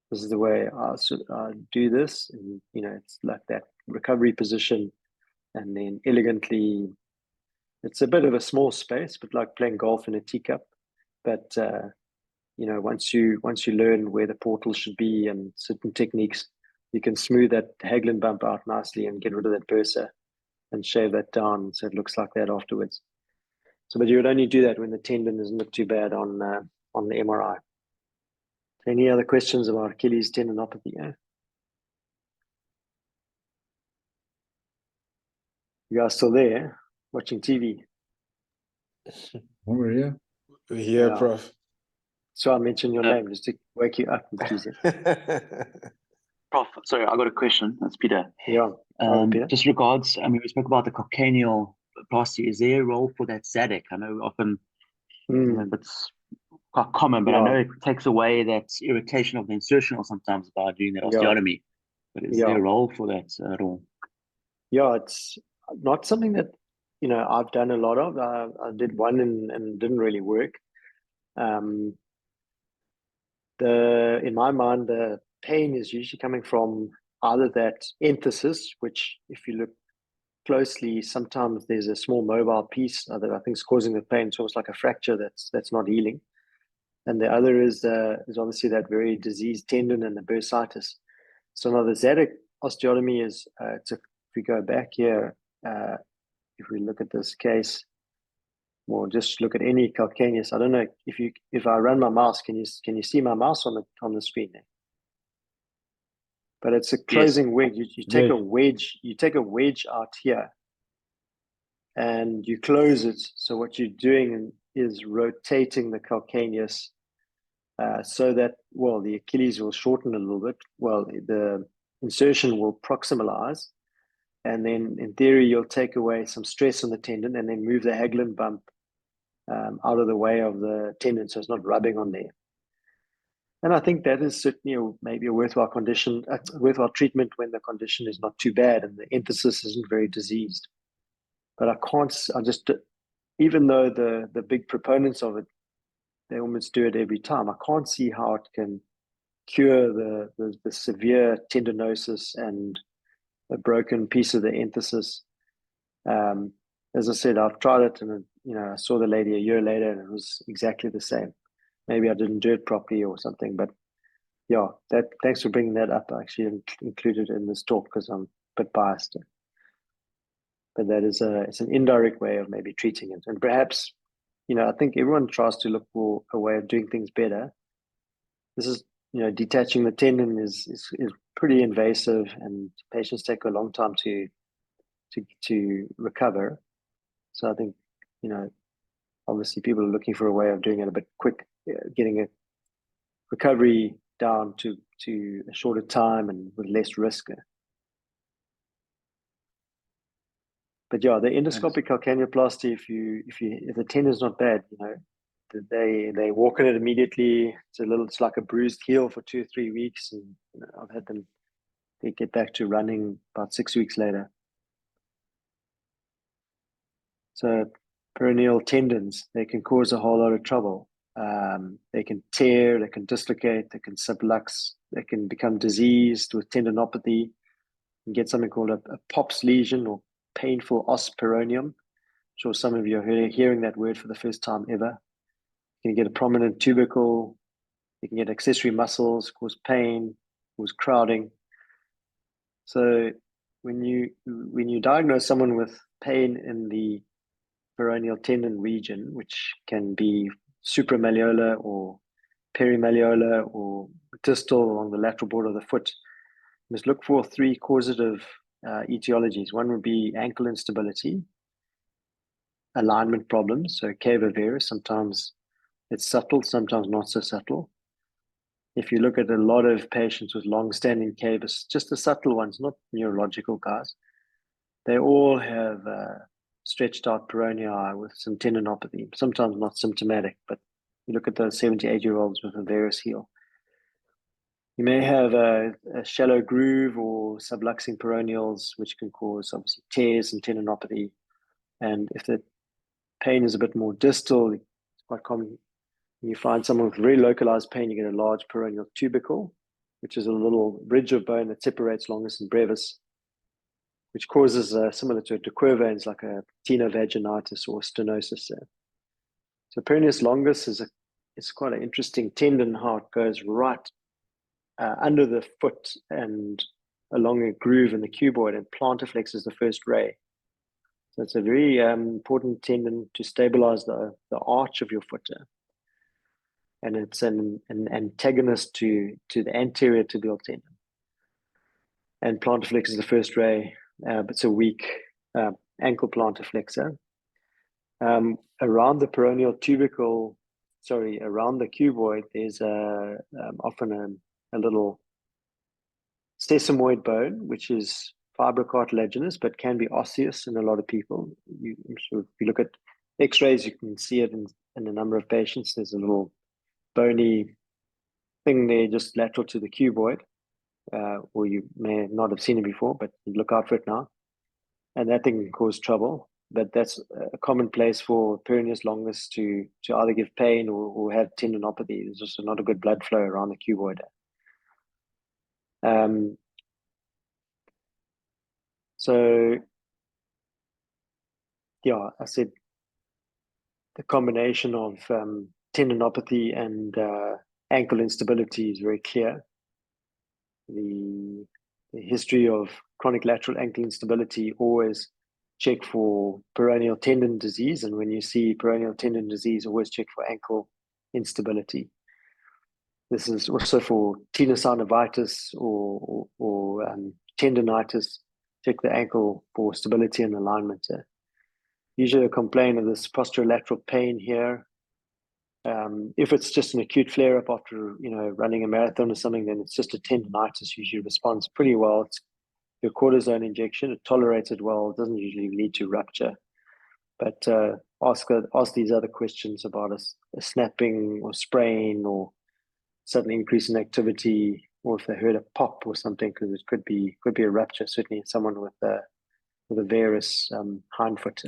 this is the way I do this. And, it's like that recovery position, and then elegantly, it's a bit of a small space, but like playing golf in a teacup. But once you learn where the portal should be and certain techniques, you can smooth that Haglund bump out nicely and get rid of that bursa and shave that down so it looks like that afterwards. So, but you would only do that when the tendon doesn't look too bad on the MRI. Any other questions about Achilles tendinopathy? You guys still there watching TV? Oh, we're here. We're here, Yeah. Prof. So I mentioned your name just to wake you up, Mkhize. Prof, sorry, I got a question. That's Peter. Yeah. Peter? Just regards, I mean, we spoke about the calcaneal plasty. Is there a role for that SADC? I know often that's quite common, but I know it takes away that irritation of the insertional sometimes by doing that osteotomy. But is there a role for that at all? Yeah, it's not something that, I've done a lot of. I did one and it didn't really work. In my mind, the pain is usually coming from either that enthesis, which if you look closely, sometimes there's a small mobile piece that I think is causing the pain. It's almost like a fracture that's not healing. And the other is obviously that very diseased tendon and the bursitis. So now the ZADC osteotomy is, if we go back here, if we look at this case, or just look at any calcaneus. I don't know if I run my mouse, can you see my mouse on the screen there? But it's a closing wedge. You take a wedge. You take a wedge out here, and you close it. So what you're doing is rotating the calcaneus, so that the Achilles will shorten a little bit. Well, the insertion will proximalize, and then in theory you'll take away some stress on the tendon, and then move the Haglund bump out of the way of the tendon, so it's not rubbing on there. And I think that is certainly maybe a worthwhile worthwhile treatment when the condition is not too bad and the enthesis isn't very diseased. But even though the big proponents of it, they almost do it every time, I can't see how it can cure the severe tendinosis and a broken piece of the enthesis. As I said, I've tried it, and I saw the lady a year later, and it was exactly the same. Maybe I didn't do it properly or something, but yeah, thanks for bringing that up. I actually included it in this talk because I'm a bit biased. But that is it's an indirect way of maybe treating it, and perhaps I think everyone tries to look for a way of doing things better. This is detaching the tendon is pretty invasive, and patients take a long time to recover. So I think, obviously people are looking for a way of doing it a bit quick, getting a recovery down to a shorter time and with less risk. But yeah, the endoscopic calcaneoplasty, if the tendon is not bad, they walk in it immediately. It's like a bruised heel for 2 or 3 weeks, and I've had them, they get back to running about 6 weeks later. So peroneal tendons, they can cause a whole lot of trouble. They can tear, they can dislocate, they can sublux, they can become diseased with tendinopathy. You can get something called a POPS lesion, or painful os peroneum. I'm sure some of you are hearing that word for the first time ever. You can get a prominent tubercle. You can get accessory muscles, cause pain, cause crowding. So when you diagnose someone with pain in the peroneal tendon region, which can be supramalleolar or perimalleolar or distal along the lateral border of the foot, you must look for 3 causative etiologies. One would be ankle instability, alignment problems, so cava varus. Sometimes it's subtle, sometimes not so subtle. If you look at a lot of patients with long-standing cavus, just the subtle ones, not neurological guys, they all have stretched out peronei with some tendinopathy, sometimes not symptomatic, but you look at those 78-year-olds with a varus heel. You may have a shallow groove or subluxing peroneals, which can cause obviously tears and tendinopathy. And if the pain is a bit more distal, it's quite common. You find someone with very localized pain, you get a large peroneal tubercle, which is a little ridge of bone that separates longus and brevis, which causes similar to a de Quervain's, like a tenovaginitis or stenosis. So peroneus longus it's quite an interesting tendon, how it goes right under the foot and along a groove in the cuboid, and plantar flex is the first ray. It's a very important tendon to stabilize the arch of your foot. And it's an antagonist to the anterior tibial tendon. And plantar flexor is the first ray, but it's a weak ankle plantar flexor. Around the peroneal tubercle, around the cuboid, there's often a little sesamoid bone, which is fibrocartilaginous, but can be osseous in a lot of people. If you look at X-rays, you can see it in a number of patients. There's a little bony thing there just lateral to the cuboid, or you may not have seen it before, but you look out for it now. And that thing can cause trouble. But that's a common place for peroneus longus to either give pain or have tendinopathy. There's just not a good blood flow around the cuboid. So, yeah, I said the combination of tendinopathy and ankle instability is very clear. The history of chronic lateral ankle instability, always check for peroneal tendon disease. And when you see peroneal tendon disease, always check for ankle instability. This is also for tenosynovitis or tendonitis. Check the ankle for stability and alignment. Usually I complain of this posterolateral pain here. If it's just an acute flare-up after running a marathon or something, then it's just a tendonitis. Usually responds pretty well. It's your cortisone injection. It tolerates it well. It doesn't usually lead to rupture. But ask these other questions about a snapping or sprain or sudden increase in activity, or if they heard a pop or something, because it could be a rupture. Certainly, someone with a varus hindfoot.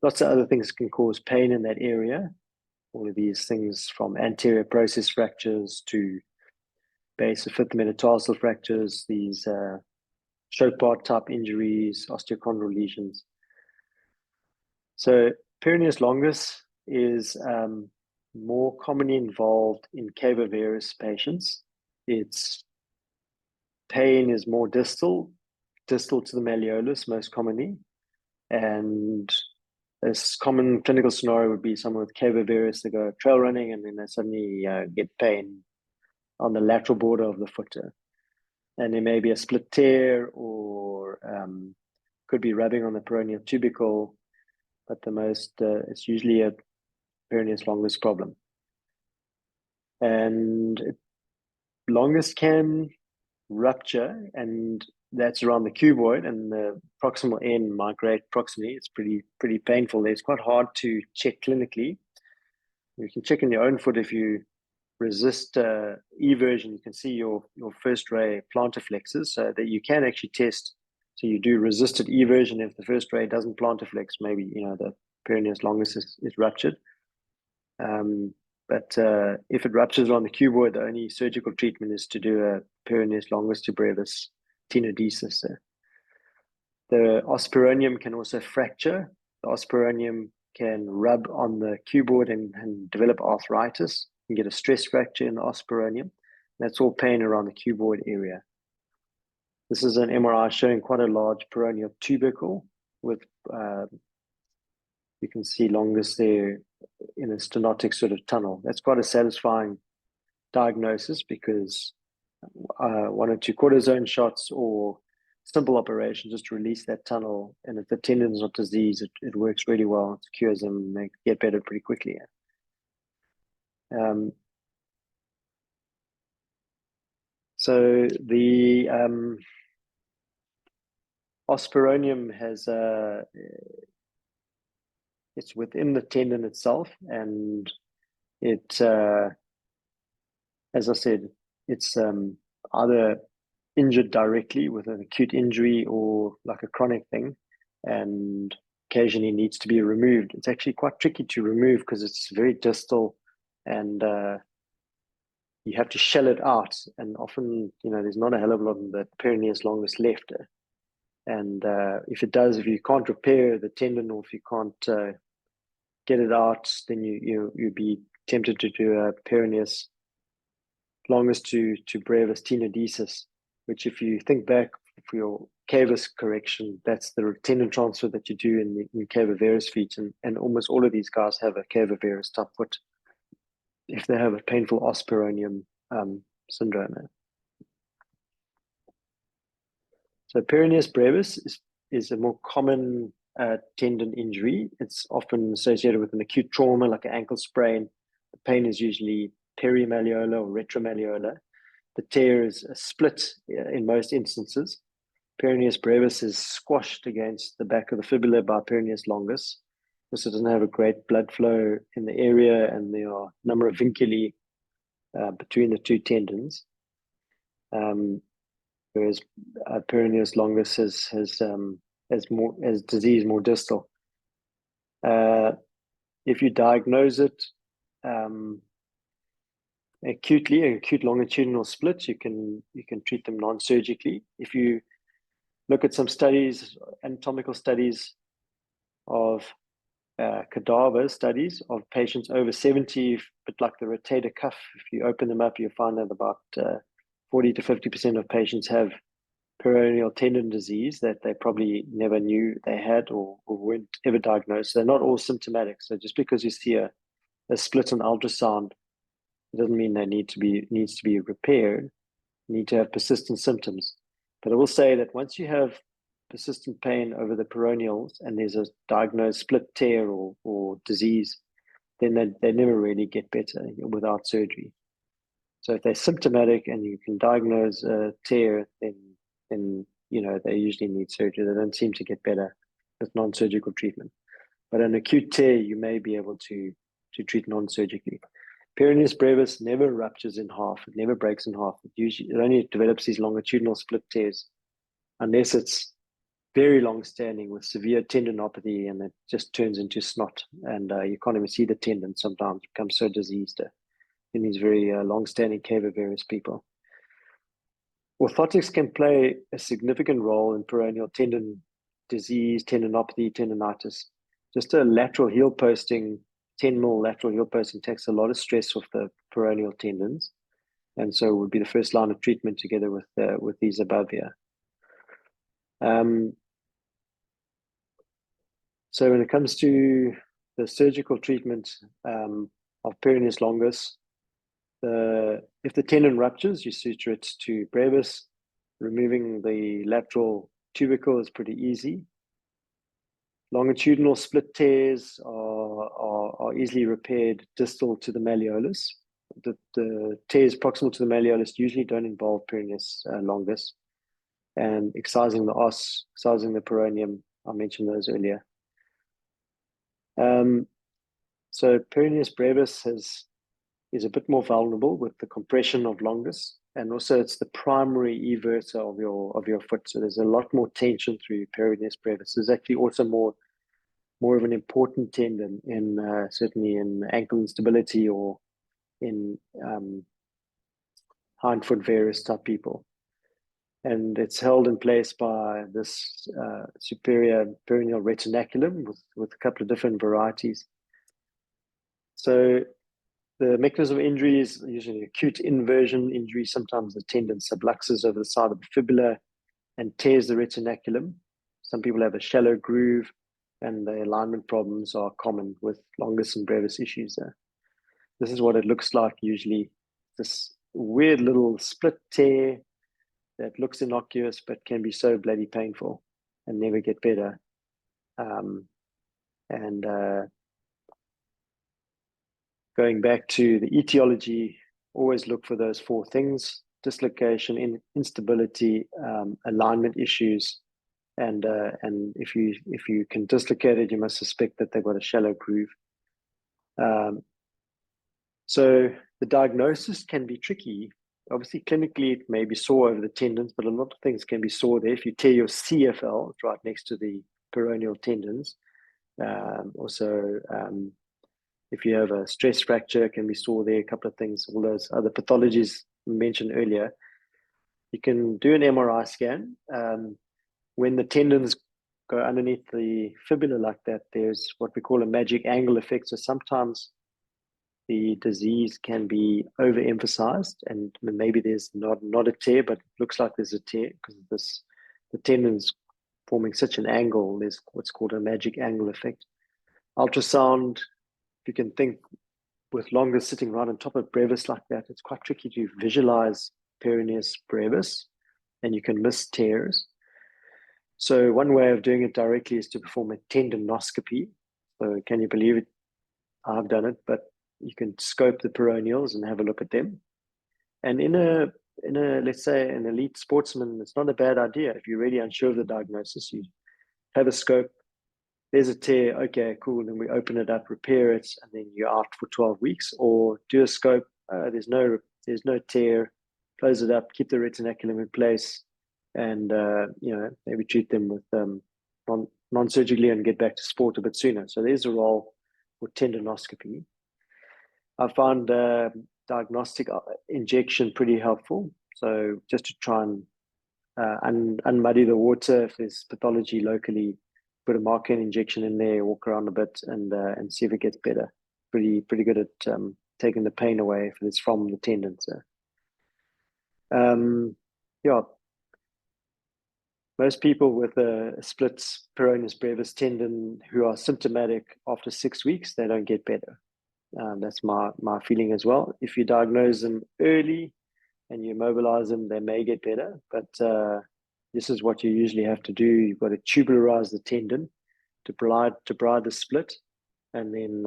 Lots of other things can cause pain in that area. All of these things, from anterior process fractures to base of fifth metatarsal fractures, these Chopard type injuries, osteochondral lesions. So peroneus longus is more commonly involved in cavovarus patients. Its pain is more distal to the malleolus most commonly, and a common clinical scenario would be someone with cavovarus. They go trail running and then they suddenly get pain on the lateral border of the foot, and there may be a split tear or could be rubbing on the peroneal tubercle, but it's usually a peroneus longus problem. And longus can rupture, and that's around the cuboid, and the proximal end migrate proximally. It's pretty painful. It's quite hard to check clinically. You can check in your own foot. If you resist eversion, you can see your first ray plantar flexors, so that you can actually test. So you do resisted eversion. If the first ray doesn't plantar flex, maybe the peroneus longus is ruptured. But if it ruptures on the cuboid, the only surgical treatment is to do a peroneus longus to brevis tenodesis. The ospironium can also fracture. The ospironium can rub on the cuboid and develop arthritis. You can get a stress fracture in the ospironium. That's all pain around the cuboid area. This is an MRI showing quite a large peroneal tubercle with, you can see longus there in a stenotic sort of tunnel. That's quite a satisfying diagnosis, because 1 or 2 cortisone shots or simple operation just to release that tunnel, and if the tendon is not diseased, it works really well. It cures them and they get better pretty quickly. So the ospironium has it's within the tendon itself, and it as I said, it's either injured directly with an acute injury or like a chronic thing, and occasionally needs to be removed. It's actually quite tricky to remove because it's very distal, and you have to shell it out, and often there's not a hell of a lot of the peroneus longus left. And if you can't repair the tendon, or if you can't get it out, then you'd be tempted to do a peroneus longus to brevis tenodesis, which, if you think back for cavus correction. That's the tendon transfer that you do in cava varus feet, and almost all of these guys have a cava varus type foot if they have a painful os peroneum syndrome. So peroneus brevis is a more common tendon injury. It's often associated with an acute trauma like an ankle sprain. The pain is usually perimalleolar or retromalleolar. The tear is a split in most instances. Peroneus brevis is squashed against the back of the fibula by peroneus longus. This doesn't have a great blood flow in the area, and there are a number of vinculi between the two tendons. Whereas peroneus longus has disease more distal. If you diagnose it acutely, an acute longitudinal split, you can treat them non-surgically. If you look at some studies, anatomical studies of cadaver studies of patients over 70, but like the rotator cuff, if you open them up, you'll find that about 40 to 50% of patients have peroneal tendon disease that they probably never knew they had or weren't ever diagnosed. They're not all symptomatic. So just because you see a split on ultrasound, it doesn't mean they needs to be repaired. You need to have persistent symptoms. But I will say that once you have persistent pain over the peroneals and there's a diagnosed split tear or disease, then they never really get better without surgery. So if they're symptomatic and you can diagnose a tear, then they usually need surgery. They don't seem to get better with non-surgical treatment. But an acute tear, you may be able to treat non-surgically. Peroneus brevis never ruptures in half. It never breaks in half. It only develops these longitudinal split tears unless it's very long-standing with severe tendinopathy and it just turns into snot and you can't even see the tendon sometimes. It becomes so diseased in these very long-standing cava varus people. Orthotics can play a significant role in peroneal tendon disease, tendinopathy, tendonitis. Just a lateral heel posting, tendinal lateral heel posting takes a lot of stress off the peroneal tendons, and so it would be the first line of treatment together with these above here. So when it comes to the surgical treatment of peroneus longus, if the tendon ruptures, you suture it to brevis. Removing the lateral tubercle is pretty easy. Longitudinal split tears are easily repaired distal to the malleolus. The tears proximal to the malleolus usually don't involve peroneus longus. And excising the os, excising the peroneum, I mentioned those earlier. So peroneus brevis is a bit more vulnerable with the compression of longus, and also it's the primary everter of your foot. So there's a lot more tension through peroneus brevis. There's actually also more of an important tendon in certainly in ankle instability or in hindfoot varus type people. And it's held in place by this superior peroneal retinaculum with a couple of different varieties. So the mechanism of injury is usually acute inversion injury. Sometimes the tendon subluxes over the side of the fibula and tears the retinaculum. Some people have a shallow groove, and the alignment problems are common with longus and brevis issues there. This is what it looks like usually. This weird little split tear that looks innocuous but can be so bloody painful and never get better. Going back to the etiology, always look for those four things: dislocation, instability, alignment issues, and if you can dislocate it, you must suspect that they've got a shallow groove. So the diagnosis can be tricky. Obviously, clinically, it may be sore over the tendons, but a lot of things can be sore there. If you tear your CFL, it's right next to the peroneal tendons. If you have a stress fracture, it can be sore there, a couple of things, all those other pathologies mentioned earlier. You can do an MRI scan. When the tendons go underneath the fibula like that, there's what we call a magic angle effect. So sometimes the disease can be overemphasized and maybe there's not a tear, but it looks like there's a tear because of this the tendon's forming such an angle. There's what's called a magic angle effect. Ultrasound, if you can think with longus sitting right on top of brevis like that, it's quite tricky to visualize peroneus brevis, and you can miss tears. So one way of doing it directly is to perform a tendonoscopy. So can you believe it? I've done it, but you can scope the peroneals and have a look at them. And in a let's say an elite sportsman, it's not a bad idea. If you're really unsure of the diagnosis, you have a scope. There's a tear, okay, cool. Then we open it up, repair it, and then you're out for 12 weeks. Or do a scope. There's no tear. Close it up, keep the retinaculum in place, and maybe treat them with non-surgically and get back to sport a bit sooner. So there's a role for tendonoscopy. I found diagnostic injection pretty helpful. So just to try and unmuddy the water, if there's pathology locally, put a Marcan injection in there, walk around a bit, and see if it gets better. Pretty good at taking the pain away if it's from the tendon. So, most people with a split peroneus brevis tendon who are symptomatic after 6 weeks, they don't get better. That's my feeling as well. If you diagnose them early and you immobilize them, they may get better. But this is what you usually have to do. You've got to tubularize the tendon to bride the split, and then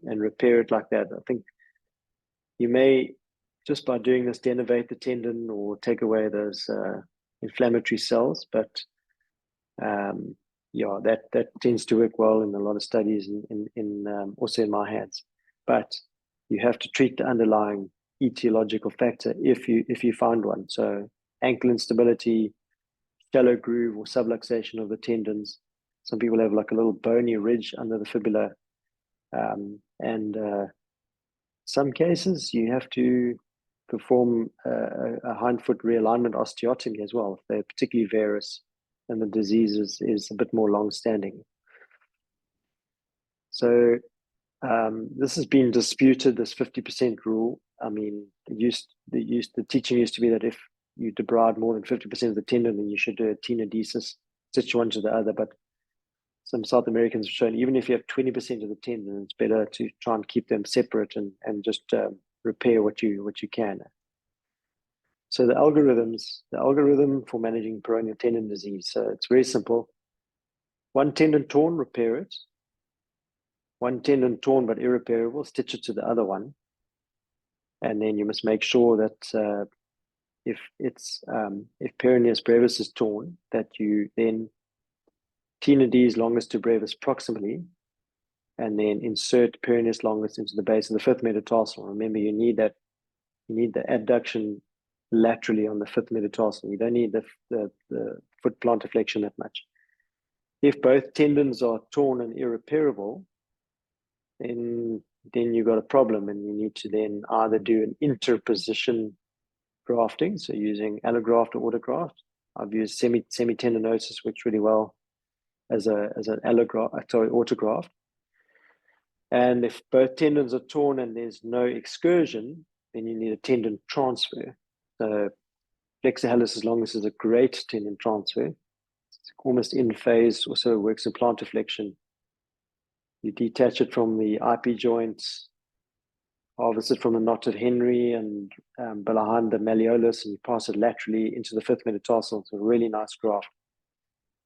and repair it like that. I think you may, just by doing this, denervate the tendon or take away those inflammatory cells. But that tends to work well in a lot of studies, in also in my hands. But you have to treat the underlying etiological factor if you find one. So ankle instability, shallow groove or subluxation of the tendons. Some people have like a little bony ridge under the fibula. And some cases you have to perform a hindfoot realignment osteotomy as well, if they're particularly varus and the disease is a bit more long-standing. So this has been disputed, this 50% rule. I mean, the teaching used to be that if you debride more than 50% of the tendon, then you should do a tenodesis, stitch one to the other. But some South Americans have shown even if you have 20% of the tendon, it's better to try and keep them separate and just repair what you can. So the algorithm for managing peroneal tendon disease. So it's very simple. One tendon torn, repair it. One tendon torn but irreparable, stitch it to the other one. And then you must make sure that if peroneus brevis is torn, that you then tenodese longus to brevis proximally, and then insert peroneus longus into the base of the fifth metatarsal. Remember, you need the abduction laterally on the fifth metatarsal. You don't need the foot plantar flexion that much. If both tendons are torn and irreparable, then you've got a problem, and you need to then either do an interposition grafting, so using allograft or autograft. I've used semitendinosus, works really well as an autograft. And if both tendons are torn and there's no excursion, then you need a tendon transfer. So flexor hallucis longus is a great tendon transfer. It's almost in phase, also works in plantar flexion. You detach it from the IP joints, harvest it from the knot of Henry and behind the malleolus, and you pass it laterally into the fifth metatarsal. It's a really nice graft,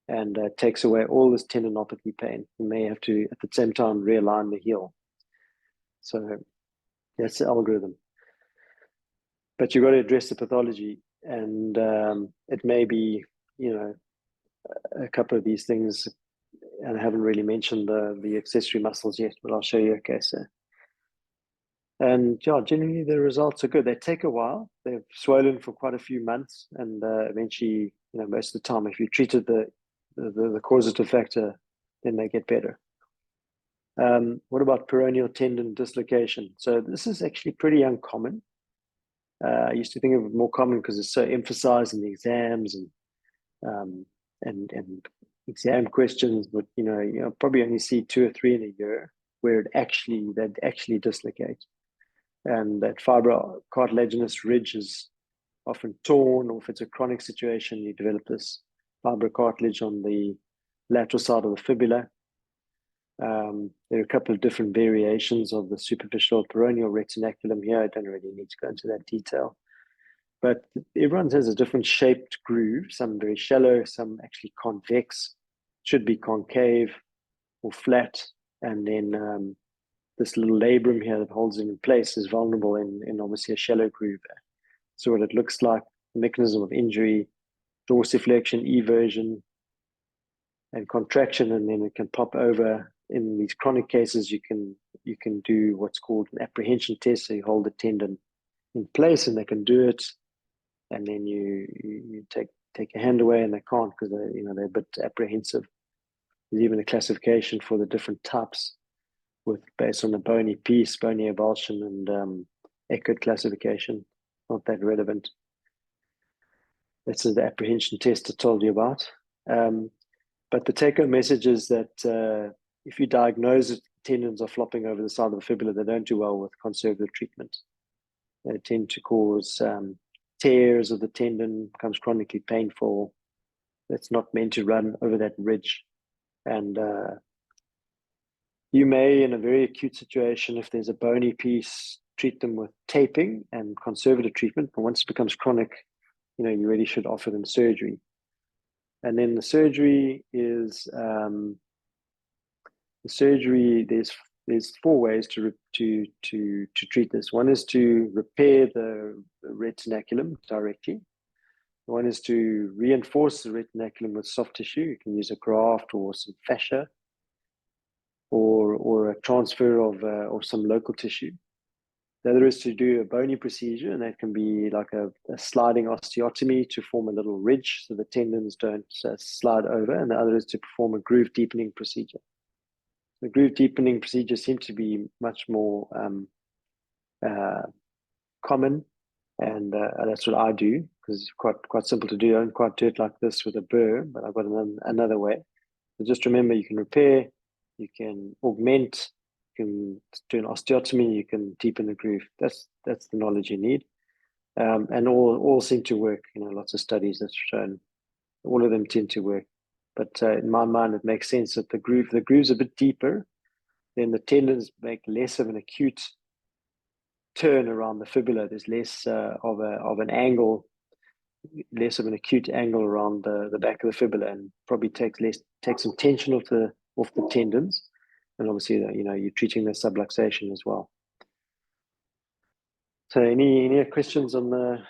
and takes away all this tendinopathy pain. You may have to, at the same time, realign the heel. So that's the algorithm. But you've got to address the pathology, and it may be, a couple of these things, and I haven't really mentioned the accessory muscles yet, but I'll show you a case there. And generally the results are good. They take a while. They've swollen for quite a few months, and eventually, most of the time, if you treated the causative factor, then they get better. What about peroneal tendon dislocation? So this is actually pretty uncommon. I used to think of it more common because it's so emphasized in the exams and exam questions, but probably only see 2 or 3 in a year where they'd actually dislocate, and that fibrocartilaginous ridge is often torn, or if it's a chronic situation, you develop this fibrocartilage on the lateral side of the fibula. There are a couple of different variations of the superficial peroneal retinaculum here. I don't really need to go into that detail. But everyone has a different shaped groove, some very shallow, some actually convex, should be concave or flat. And then this little labrum here that holds it in place is vulnerable in obviously a shallow groove. So what it looks like, mechanism of injury, dorsiflexion, eversion, and contraction, and then it can pop over. In these chronic cases, you can do what's called an apprehension test. So you hold the tendon in place, and they can do it, and then you take your hand away, and they can't because they're a bit apprehensive. There's even a classification for the different types, based on the bony piece, bony avulsion, and Eckert classification. Not that relevant. This is the apprehension test I told you about. But the take-home message is that if you diagnose that tendons are flopping over the side of the fibula, they don't do well with conservative treatment. They tend to cause tears of the tendon, becomes chronically painful. It's not meant to run over that ridge. And you may, in a very acute situation, if there's a bony piece, treat them with taping and conservative treatment. But once it becomes chronic, you really should offer them surgery. And then the surgery is there's 4 ways to treat this. One is to repair the retinaculum directly. One is to reinforce the retinaculum with soft tissue. You can use a graft or some fascia, or a transfer of some local tissue. The other is to do a bony procedure, and that can be like a sliding osteotomy to form a little ridge so the tendons don't slide over. And the other is to perform a groove deepening procedure. The groove deepening procedure seems to be much more common, and that's what I do because it's quite simple to do. I don't quite do it like this with a burr, but I've got another way. So just remember, you can repair, you can augment, you can do an osteotomy, you can deepen the groove. That's the knowledge you need, and all seem to work. Lots of studies that's shown all of them tend to work. But in my mind, it makes sense that the groove's a bit deeper, then the tendons make less of an acute turn around the fibula. There's less of an angle, less of an acute angle around the back of the fibula, and probably takes some tension off the tendons. And obviously, you're treating the subluxation as well. So any questions on the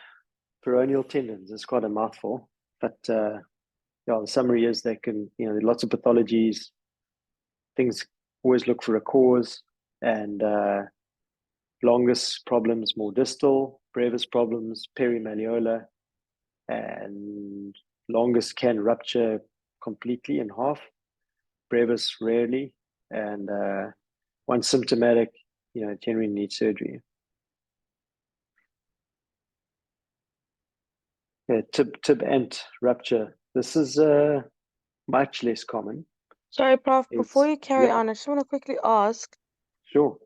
peroneal tendons? It's quite a mouthful, but the summary is they can, there are lots of pathologies. Things always look for a cause, and longus problems more distal, brevis problems perimalleolar, and longus can rupture completely in half, brevis rarely, and once symptomatic, generally need surgery. Tib ant rupture. This is much less common. Sorry, Prof, before you carry on, I just want to quickly ask. Sure.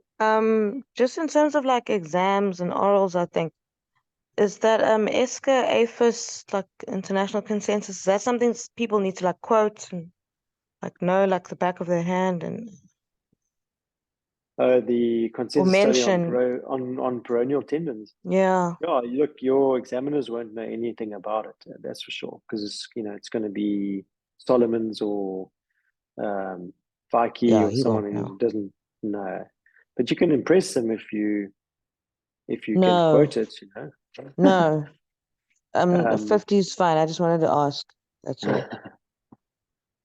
Just in terms of like exams and orals, I think, is that ESCA, APHIS, like international consensus, is that something people need to like quote and like know like the back of their hand and the consensus study on peroneal tendons. Yeah. Yeah, look, your examiners won't know anything about it. That's for sure, because it's going to be Solomon's or Vikey or someone who doesn't know. But you can impress them if you can quote it. No, 50 is fine. I just wanted to ask. That's all.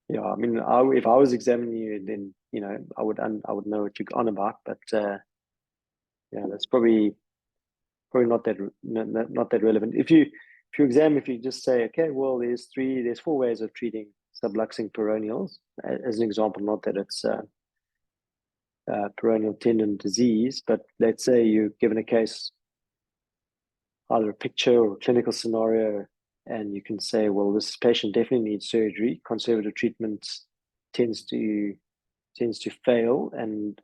Yeah, I mean, if I was examining you, then I would know what you're on about. But that's probably not that relevant. If you just say, okay, well, there's 4 ways of treating subluxing peroneals, as an example. Not that it's peroneal tendon disease, but let's say you're given a case, either a picture or a clinical scenario, and you can say, well, this patient definitely needs surgery. Conservative treatment tends to fail, and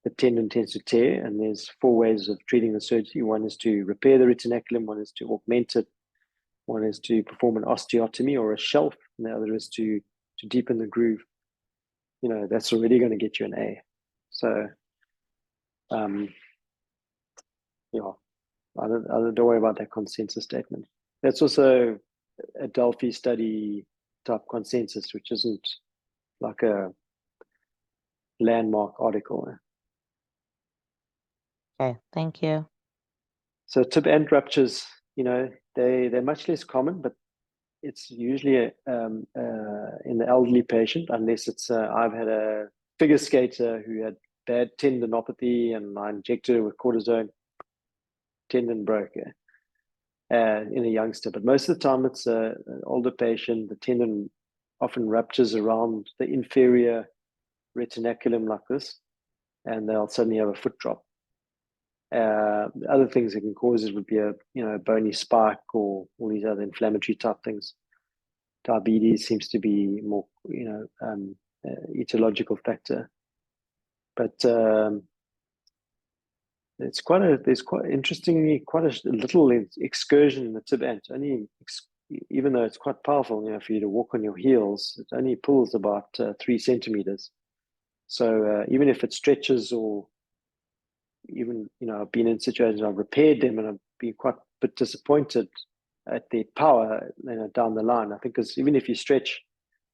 the tendon tends to tear, and there's 4 ways of treating the surgery. One is to repair the retinaculum, one is to augment it, One is to perform an osteotomy or a shelf, and the other is to deepen the groove. You know, that's already going to get you an A. So, yeah, I don't worry about that consensus statement. That's also a Delphi study type consensus, which isn't like a landmark article. Okay, thank you. So tib ant ruptures, you know, they're much less common, but it's usually in the elderly patient, unless it's I've had a figure skater who had bad tendinopathy and I injected her with cortisone, tendon broke in a youngster. But most of the time it's an older patient. The tendon often ruptures around the inferior retinaculum like this, and they'll suddenly have a foot drop. Other things that can cause it would be a bony spike or all these other inflammatory type things. Diabetes seems to be more etiological factor, but there's quite a little excursion in the tib ant. Even though it's quite powerful, for you to walk on your heels, it only pulls about 3 centimeters. So even if it stretches, or even I've been in situations I've repaired them and I've been quite a bit disappointed at their power down the line. I think because even if you stretch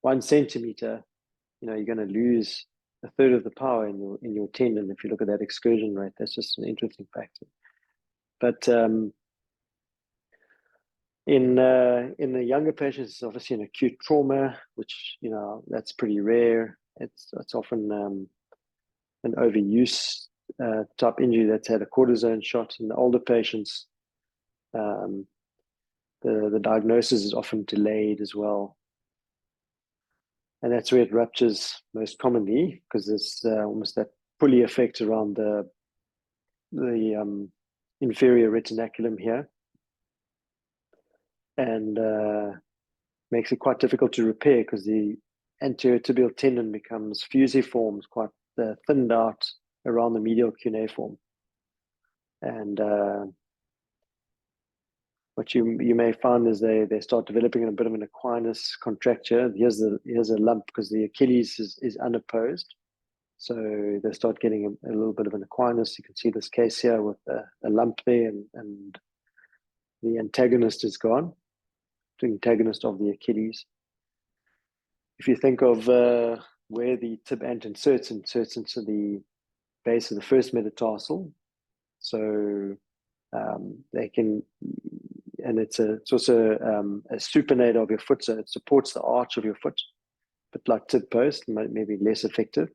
1 centimeter, you're going to lose a third of the power in your tendon. If you look at that excursion rate, that's just an interesting factor. But in the younger patients, it's obviously an acute trauma, which that's pretty rare. It's often an overuse type injury that's had a cortisone shot. In the older patients, the diagnosis is often delayed as well, and that's where it ruptures most commonly, because there's almost that pulley effect around the inferior retinaculum here, and makes it quite difficult to repair because the anterior tibial tendon becomes fusiform, quite thinned out around the medial cuneiform. And what you may find is they start developing a bit of an equinus contracture. Here's a lump because the Achilles is unopposed. So they start getting a little bit of an equinus. You can see this case here with a lump there, and the antagonist is gone, the antagonist of the Achilles. If you think of where the tib ant inserts into the base of the first metatarsal, so they can, and it's also a supinator of your foot, so it supports the arch of your foot, but like tib post, maybe less effective.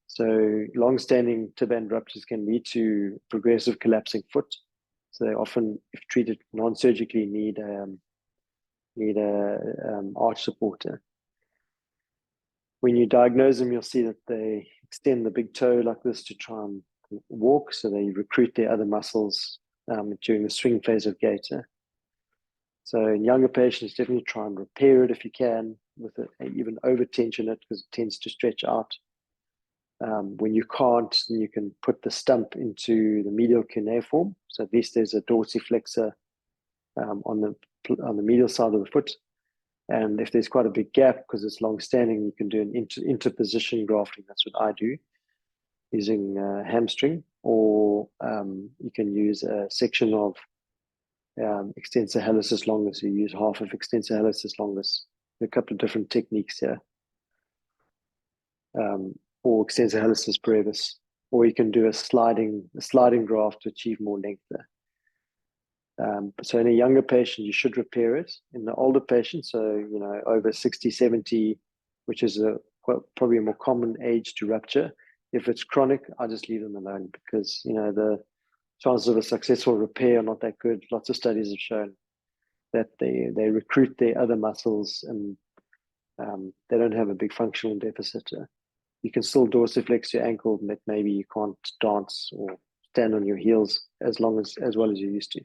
So long-standing tib ant ruptures can lead to progressive collapsing foot. So they often, if treated non-surgically, need a arch supporter. When you diagnose them, you'll see that they extend the big toe like this to try and walk. So they recruit their other muscles during the swing phase of gait. So in younger patients, definitely try and repair it if you can, with even over tension it, because it tends to stretch out. When you can't, then you can put the stump into the medial cuneiform. So at least there's a dorsiflexor on the medial side of the foot. And if there's quite a big gap, because it's long-standing, you can do an interposition grafting. That's what I do, using hamstring, or you can use a section of extensor hallucis longus. You use half of extensor hallucis longus. There are a couple of different techniques here. Or extensor hallucis brevis, or you can do a sliding graft to achieve more length there. So in a younger patient, you should repair it. In the older patient, so over 60, 70, which is probably a more common age to rupture. If it's chronic, I just leave them alone, because the chances of a successful repair are not that good. Lots of studies have shown that they recruit their other muscles, and they don't have a big functional deficit. You can still dorsiflex your ankle, but maybe you can't dance or stand on your heels as well as you used to.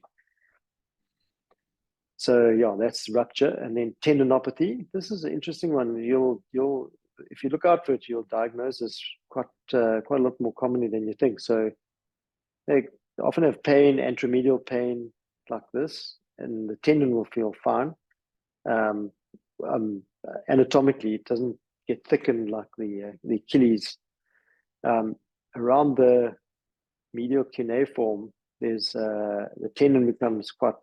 So yeah, that's rupture. And then tendinopathy. This is an interesting one. You'll if you look out for it, you'll diagnose this quite a lot more commonly than you think. So they often have pain, anteromedial pain like this, and the tendon will feel fine. Anatomically, it doesn't get thickened like the Achilles. Around the medial cuneiform, there's the tendon becomes quite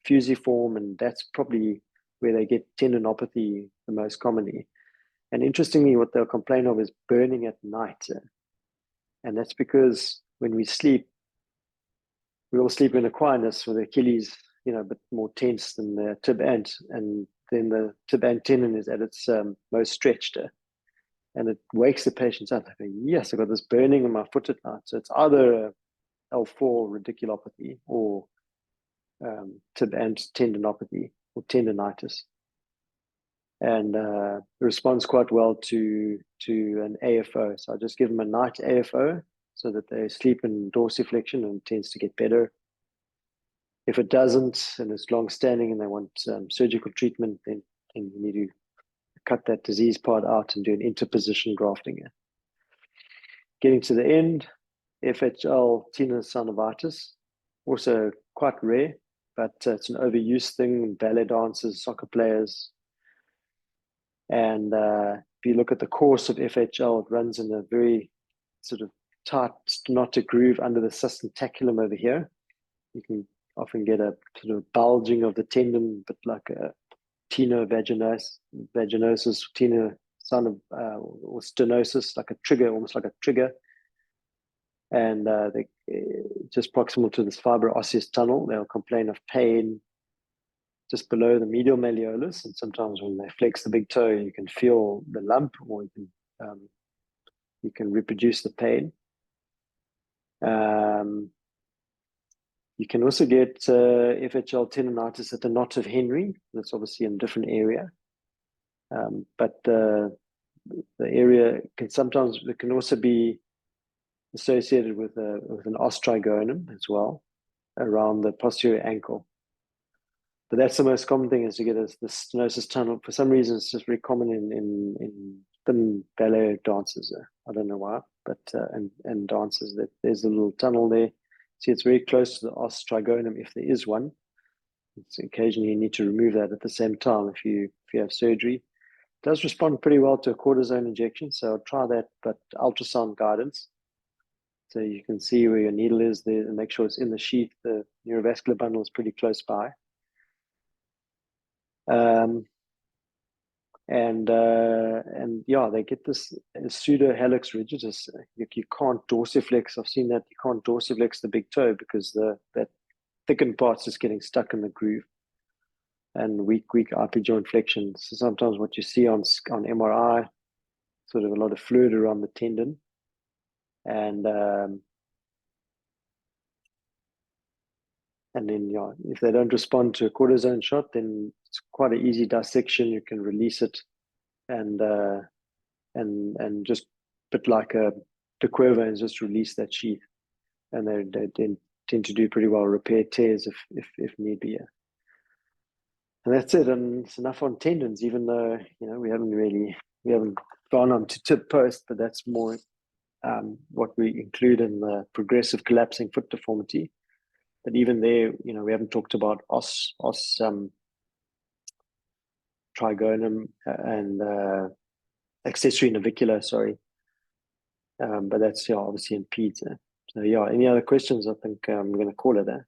fusiform, and that's probably where they get tendinopathy the most commonly. And interestingly, what they'll complain of is burning at night. And that's because when we sleep, we all sleep in a quietness with the Achilles, a bit more tense than the tib ant. And then the tib ant tendon is at its most stretched. And it wakes the patients up. They go, yes, I've got this burning in my foot at night. So it's either a L4 radiculopathy or tib ant tendinopathy or tendonitis. And responds quite well to an AFO. So I just give them a night AFO so that they sleep in dorsiflexion, and it tends to get better. If it doesn't, and it's long-standing and they want surgical treatment, then you need to cut that disease part out and do an interposition grafting. Getting to the end, FHL tenosynovitis, also quite rare, but it's an overuse thing. Ballet dancers, soccer players. And if you look at the course of FHL, it runs in a very sort of tight stenotic groove under the sustentaculum over here. You can often get a sort of bulging of the tendon, but like a tenovaginosis, or stenosis, like a trigger, almost like a trigger. And just proximal to this fibro-osseous tunnel, they'll complain of pain just below the medial malleolus, and sometimes when they flex the big toe, you can feel the lump, or you can reproduce the pain. You can also get FHL tendonitis at the knot of Henry. That's obviously in a different area, but the area can sometimes, it can also be associated with an os trigonum as well around the posterior ankle. But that's the most common thing, is to get the stenosis tunnel. For some reason, it's just very common in thin ballet dancers. I don't know why, but and dancers, that there's a little tunnel there. See, it's very close to the os trigonum if there is one. It's occasionally you need to remove that at the same time if you have surgery. It does respond pretty well to a cortisone injection, so I'll try that, but ultrasound guidance. So you can see where your needle is there and make sure it's in the sheath. The neurovascular bundle is pretty close by. And yeah, they get this pseudo hallux rigidus. You can't dorsiflex. I've seen that you can't dorsiflex the big toe because that thickened part's just getting stuck in the groove, and weak IP joint flexion. So sometimes what you see on MRI, sort of a lot of fluid around the tendon, and then if they don't respond to a cortisone shot, then it's quite an easy dissection. You can release it, and just bit like a de Quervain, and just release that sheath, and they tend to do pretty well, repair tears if need be. And that's it. And it's enough on tendons, even though we haven't gone on to tib post, but that's more what we include in the progressive collapsing foot deformity. But even there, we haven't talked about os trigonum and accessory navicular, sorry. But that's obviously in peds. So any other questions? I think I'm going to call it there.